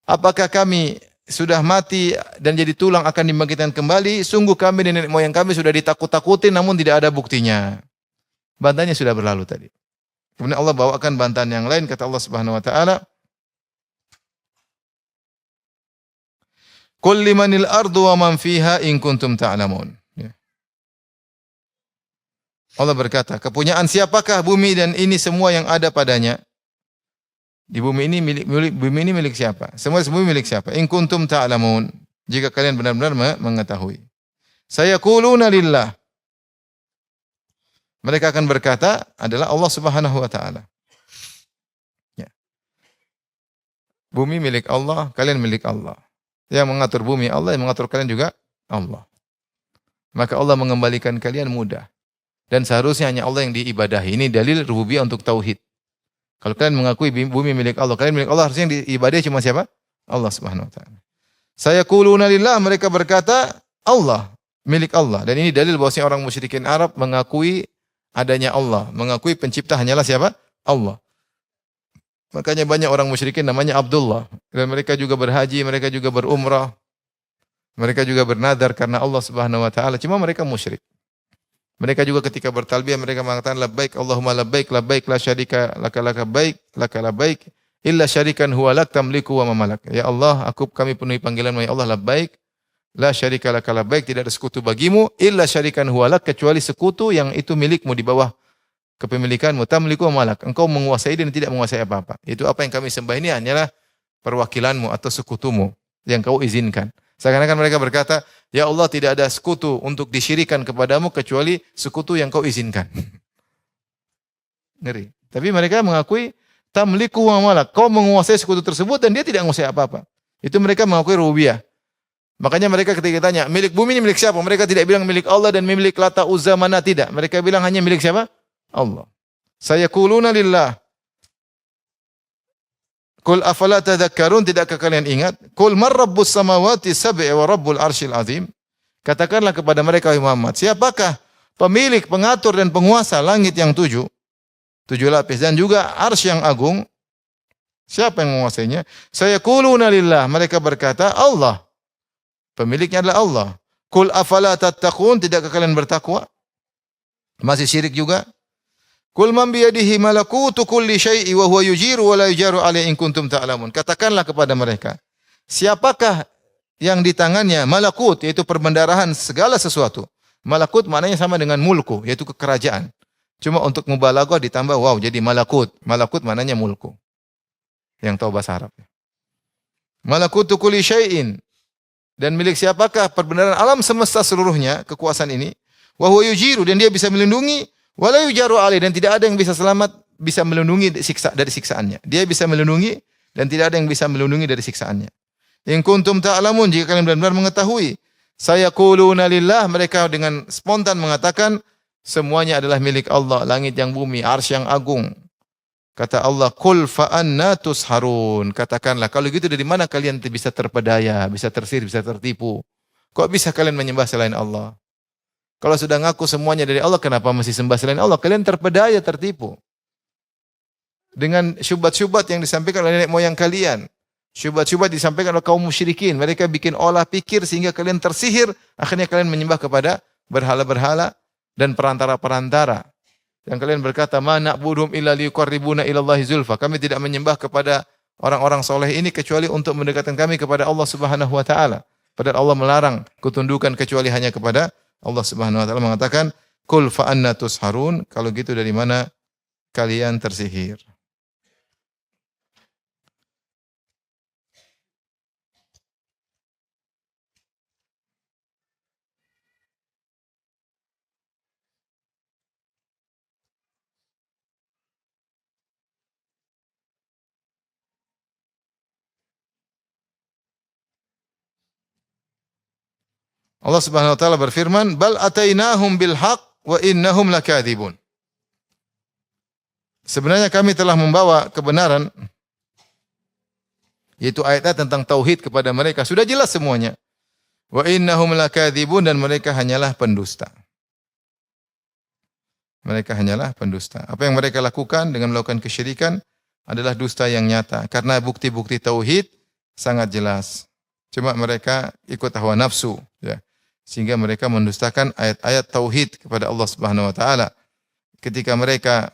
apakah kami sudah mati dan jadi tulang akan dibangkitkan kembali? Sungguh kami dan nenek moyang kami sudah ditakut-takuti namun tidak ada buktinya. Bantahannya sudah berlalu tadi. Kemudian Allah bawakan bantahan yang lain, kata Allah Subhanahu wa taala, "Qul limanil ardu wa man fiha in kuntum ta'lamun." Ya. Allah berkata, kepunyaan siapakah bumi dan ini semua yang ada padanya? Di bumi ini milik siapa? Semua bumi milik siapa? In kuntum ta'lamun. Jika kalian benar-benar mengetahui. Sayaquluna lillah. Mereka akan berkata adalah Allah Subhanahu wa taala. Ya. Bumi milik Allah, kalian milik Allah. Yang mengatur bumi Allah, yang mengatur kalian juga Allah. Maka Allah mengembalikan kalian mudah. Dan seharusnya hanya Allah yang diibadahi. Ini dalil rububiyah untuk tauhid. Kalau kalian mengakui bumi milik Allah, kalian milik Allah, harusnya yang diibadahi cuma siapa? Allah Subhanahu wa taala. Sayaquluna lillah, mereka berkata Allah, milik Allah. Dan ini dalil bahwasanya orang musyrikin Arab mengakui adanya Allah, mengakui pencipta hanyalah siapa? Allah. Makanya banyak orang musyrikin namanya Abdullah. Dan mereka juga berhaji, mereka juga berumrah. Mereka juga bernadar karena Allah Subhanahu wa taala. Cuma mereka musyrik. Mereka juga ketika bertalbiyah mereka mengatakan labbaik Allahumma labbaik labbaik la syarika laka labbaik laka labbaik illa syarikan huwa lak tamliku wa ma malak. Ya Allah, kami penuhi panggilan-Mu ya Allah, labbaik la syarika laka labbaik, tidak ada sekutu bagimu, illa syarikan huwa lak, kecuali sekutu yang itu milikmu di bawah kepemilikanmu, tamliku wa malak. Engkau menguasai dan tidak menguasai apa-apa. Itu apa yang kami sembah ini hanyalah perwakilanmu atau sekutumu yang kau izinkan. Seakan-akan mereka berkata, ya Allah, tidak ada sekutu untuk disyirikan kepadamu kecuali sekutu yang kau izinkan. Ngeri. Tapi mereka mengakui tamliku wa malak. Kau menguasai sekutu tersebut dan dia tidak menguasai apa-apa. Itu mereka mengakui rububiyah. Makanya mereka ketika ditanya, milik bumi ini milik siapa? Mereka tidak bilang milik Allah dan milik Lata Uzza Manat, tidak. Mereka bilang hanya milik siapa? Allah. Sayaquluna lillah. Qul afala tadhakkarun, tidakkah kalian ingat? Qul man rabbus samawati sab'i wa rabbul arsyil azim. Katakanlah kepada mereka, wahai Muhammad, siapakah pemilik, pengatur dan penguasa langit yang tujuh lapis dan juga arsy yang agung? Siapa yang menguasainya? Sayaquluna lillah, mereka berkata Allah. Pemiliknya adalah Allah. Qul afala tattaqun, tidakkah kalian bertakwa? Masih syirik juga. Qul man biyadihi malakutu kulli syai'i wa huwa yujiru wa la yujaru alaihi in kuntum ta'lamun. Katakanlah kepada mereka, siapakah yang di tangannya malakut, yaitu perbendaharaan segala sesuatu. Malakut maknanya sama dengan mulku, yaitu kekerajaan. Cuma untuk mubalaghah ditambah wow jadi malakut. Malakut maknanya mulku. Yang tahu bahasa Arab. Malakutu kulli syai'in. Dan milik siapakah perbendaharaan alam semesta seluruhnya, kekuasaan ini? Wa huwa yujiru, dan dia bisa melindungi. Wala yujaru alaihi, dan tidak ada yang bisa selamat, bisa melindungi dari siksaannya. Dia bisa melindungi dan tidak ada yang bisa melindungi dari siksaannya. In kuntum ta'lamun, jika kalian benar-benar mengetahui. Sayaquluna lillah, mereka dengan spontan mengatakan semuanya adalah milik Allah, langit yang bumi, arsy yang agung. Kata Allah, qul fa anna tusharun. Katakanlah, kalau gitu dari mana kalian bisa terpedaya, bisa tersihir, bisa tertipu? Kok bisa kalian menyembah selain Allah? Kalau sudah ngaku semuanya dari Allah, kenapa masih sembah selain Allah? Kalian terpedaya, tertipu. Dengan syubhat-syubhat yang disampaikan oleh nenek moyang kalian. Syubhat-syubhat disampaikan oleh kaum musyrikin. Mereka bikin olah pikir sehingga kalian tersihir. Akhirnya kalian menyembah kepada berhala-berhala dan perantara-perantara. Yang kalian berkata, ma na'buduhum illa liyuqarribuna ilallahi zulfa. Kami tidak menyembah kepada orang-orang soleh ini kecuali untuk mendekatkan kami kepada Allah Subhanahu wa taala. Padahal Allah melarang ketundukan kecuali hanya kepada Allah Subhanahu wa taala, mengatakan, "Qul fa anna tusharun." Kalau gitu dari mana kalian tersihir? Allah Subhanahu wa taala berfirman, "Bal atainahum bil haqq wa innahum lakadzibun." Sebenarnya kami telah membawa kebenaran, yaitu ayat-ayat tentang tauhid kepada mereka. Sudah jelas semuanya. Wa innahum lakadzibun, dan mereka hanyalah pendusta. Mereka hanyalah pendusta. Apa yang mereka lakukan dengan melakukan kesyirikan adalah dusta yang nyata. Karena bukti-bukti tauhid sangat jelas. Cuma mereka ikut hawa nafsu, ya. Sehingga mereka mendustakan ayat-ayat tauhid kepada Allah Subhanahu wa taala. Ketika mereka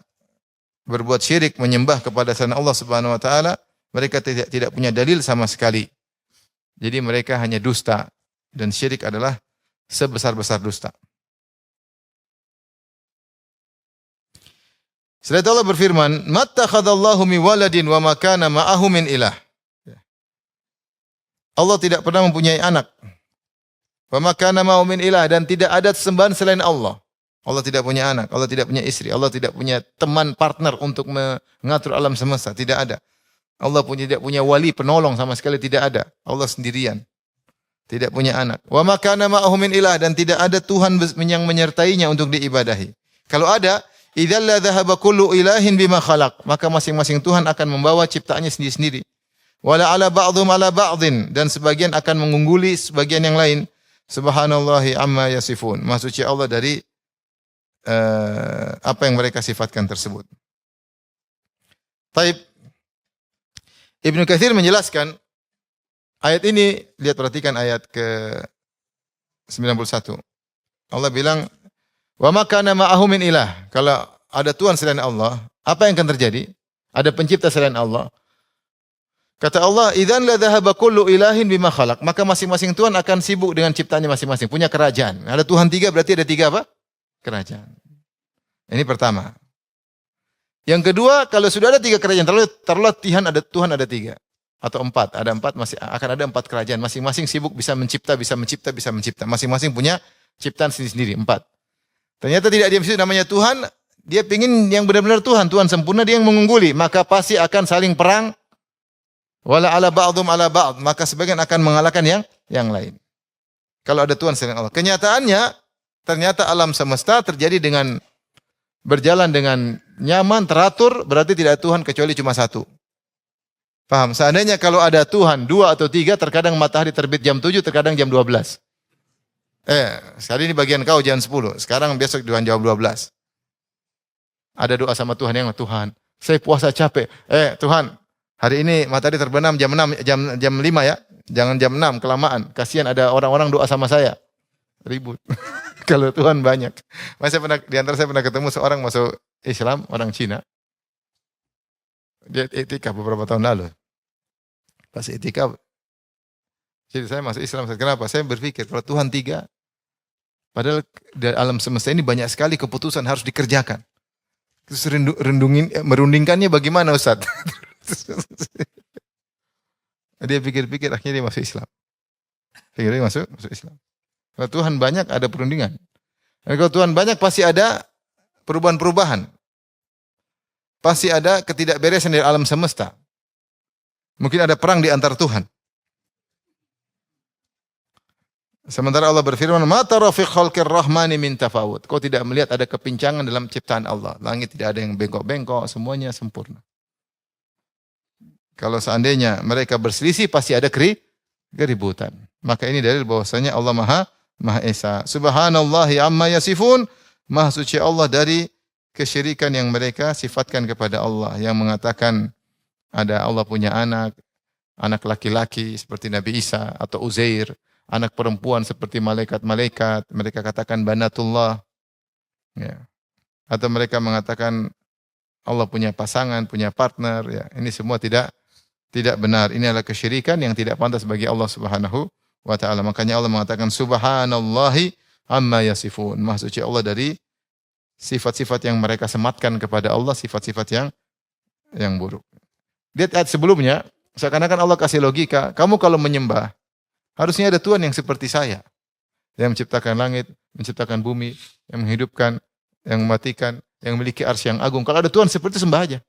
berbuat syirik menyembah kepada selain Allah Subhanahu wa taala, mereka tidak punya dalil sama sekali. Jadi mereka hanya dusta, dan syirik adalah sebesar-besar dusta. Setelah itu Allah berfirman, "Mattakhadallahu min waladin wa ma kana ma'ahu min ilah." Allah tidak pernah mempunyai anak. Wa ma kana ma'ahu min ilah, dan tidak ada sembahan selain Allah. Allah tidak punya anak, Allah tidak punya istri, Allah tidak punya teman partner untuk mengatur alam semesta, tidak ada. Allah tidak punya wali penolong sama sekali, tidak ada. Allah sendirian. Tidak punya anak. Wa ma kana ma'ahu min ilah, dan tidak ada Tuhan yang menyertainya untuk diibadahi. Kalau ada, idzal la dhahaba kullu ilahin bima khalaq, maka masing-masing Tuhan akan membawa ciptaannya sendiri-sendiri. Wala ala ba'dhum ala ba'dhin, dan sebagian akan mengungguli sebagian yang lain. Subhanallahi amma yasifun. Maha suci Allah dari apa yang mereka sifatkan tersebut. Taib. Ibnu Katsir menjelaskan ayat ini, lihat perhatikan ayat ke-91. Allah bilang, "Wa ma kana ma'ahu min ilah." Kalau ada Tuhan selain Allah, apa yang akan terjadi? Ada pencipta selain Allah. Kata Allah, "Idzan la dhahaba kullu ilahin bima khalaq." Maka masing-masing Tuhan akan sibuk dengan ciptanya masing-masing, punya kerajaan. Ada Tuhan tiga, berarti ada tiga apa? Kerajaan. Ini pertama. Yang kedua, kalau sudah ada tiga kerajaan, taruhlah Tuhan ada tiga atau empat, ada empat, masih akan ada empat kerajaan. Masing-masing sibuk bisa mencipta. Masing-masing punya ciptaan sendiri-sendiri, empat. Ternyata tidak dia namanya Tuhan, dia pingin yang benar-benar Tuhan sempurna, dia yang mengungguli, maka pasti akan saling perang. Wala ala ba'dhum ala ba'd, maka sebagian akan mengalahkan yang lain. Kalau ada Tuhan selain Allah. Kenyataannya ternyata alam semesta terjadi dengan berjalan dengan nyaman, teratur, berarti tidak ada Tuhan kecuali cuma satu. Paham? Seandainya kalau ada Tuhan 2 atau 3, terkadang matahari terbit jam 7, terkadang jam 12. Sekali ini bagian kau jam 10. Sekarang besok jam 12. Ada doa sama Tuhan yang Tuhan, saya puasa capek. Tuhan, hari ini matahari terbenam jam 6, jam 5 ya. Jangan jam 6 kelamaan. Kasihan ada orang-orang doa sama saya. Ribut. Kalau Tuhan banyak. Di antara saya pernah ketemu seorang masuk Islam, orang Cina. Dia itikaf beberapa tahun lalu. Pas itikaf, jadi saya masuk Islam. Kenapa? Saya berpikir kalau Tuhan 3, padahal di alam semesta ini banyak sekali keputusan harus dikerjakan. Terus merundingkannya bagaimana Ustaz? Dia pikir-pikir, akhirnya dia masuk Islam. Akhirnya dia masuk Islam. Kalau Tuhan banyak ada perundingan. Dan kalau Tuhan banyak pasti ada perubahan-perubahan. Pasti ada ketidakberesan dari alam semesta. Mungkin ada perang di antara Tuhan. Sementara Allah berfirman, "Ma tara fi khalqir rahmani min tafawut." Kau tidak melihat ada kepincangan dalam ciptaan Allah. Langit tidak ada yang bengkok-bengkok, semuanya sempurna. Kalau seandainya mereka berselisih pasti ada keributan. Maka ini dalil bahwasanya Allah Maha Esa. Subhanallahi amma yasifun. Maha suci Allah dari kesyirikan yang mereka sifatkan kepada Allah, yang mengatakan ada Allah punya anak laki-laki seperti Nabi Isa atau Uzair, anak perempuan seperti malaikat-malaikat, mereka katakan banatullah. Ya. Atau mereka mengatakan Allah punya pasangan, punya partner, ya. Ini semua tidak benar. Ini adalah kesyirikan yang tidak pantas bagi Allah Subhanahu wa taala. Makanya Allah mengatakan subhanallahi amma yasifun. Maha suci Allah dari sifat-sifat yang mereka sematkan kepada Allah, sifat-sifat yang buruk. Lihat ayat sebelumnya, seakan-akan Allah kasih logika, kamu kalau menyembah, harusnya ada Tuhan yang seperti saya. Yang menciptakan langit, menciptakan bumi, yang menghidupkan, yang mematikan, yang memiliki arsy yang agung. Kalau ada Tuhan seperti itu, sembah aja.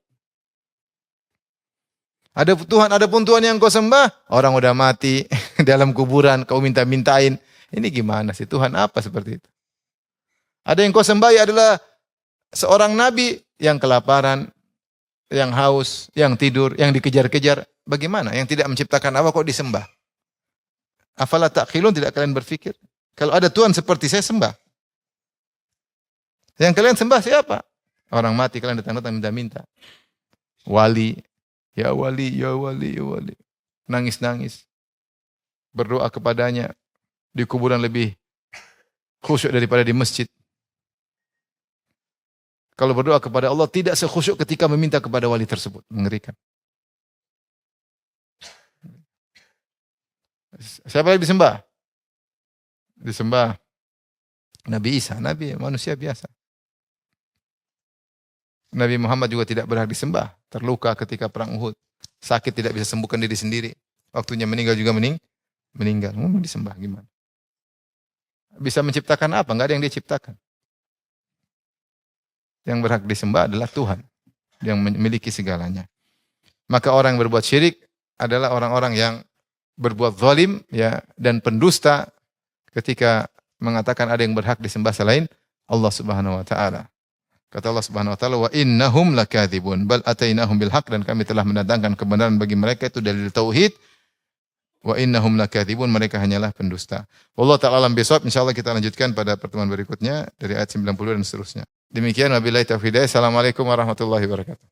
Adapun Tuhan yang kau sembah, orang udah mati dalam kuburan, kau minta-mintain. Ini gimana sih? Tuhan apa seperti itu? Ada yang kau sembah adalah seorang nabi yang kelaparan, yang haus, yang tidur, yang dikejar-kejar. Bagaimana? Yang tidak menciptakan apa kok disembah? Afala ta'qilun, tidak kalian berpikir? Kalau ada Tuhan seperti saya sembah. Yang kalian sembah siapa? Orang mati kalian datang-datang minta-minta. Wali, ya wali, ya wali, ya wali. Nangis-nangis. Berdoa kepadanya di kuburan lebih khusyuk daripada di masjid. Kalau berdoa kepada Allah tidak sekhusyuk ketika meminta kepada wali tersebut. Mengerikan. Siapa yang disembah? Disembah Nabi Isa, Nabi manusia biasa. Nabi Muhammad juga tidak berhak disembah. Terluka ketika perang Uhud. Sakit tidak bisa sembuhkan diri sendiri. Waktunya meninggal juga meninggal. Mau disembah gimana? Bisa menciptakan apa? Enggak ada yang dia ciptakan. Yang berhak disembah adalah Tuhan yang memiliki segalanya. Maka orang yang berbuat syirik adalah orang-orang yang berbuat zalim, ya, dan pendusta ketika mengatakan ada yang berhak disembah selain Allah Subhanahu wa taala. Kata Allah Subhanahu wa taala, "Wa innahum lakadzibun bal atainahum bil haqq," dan kami telah mendatangkan kebenaran bagi mereka, itu dalil tauhid. Wa innahum lakadzibun, mereka hanyalah pendusta. Wallahu ta'ala alam bisawab. Insyaallah kita lanjutkan pada pertemuan berikutnya dari ayat 90 dan seterusnya. Demikian wabillahi taufiq. Assalamualaikum warahmatullahi wabarakatuh.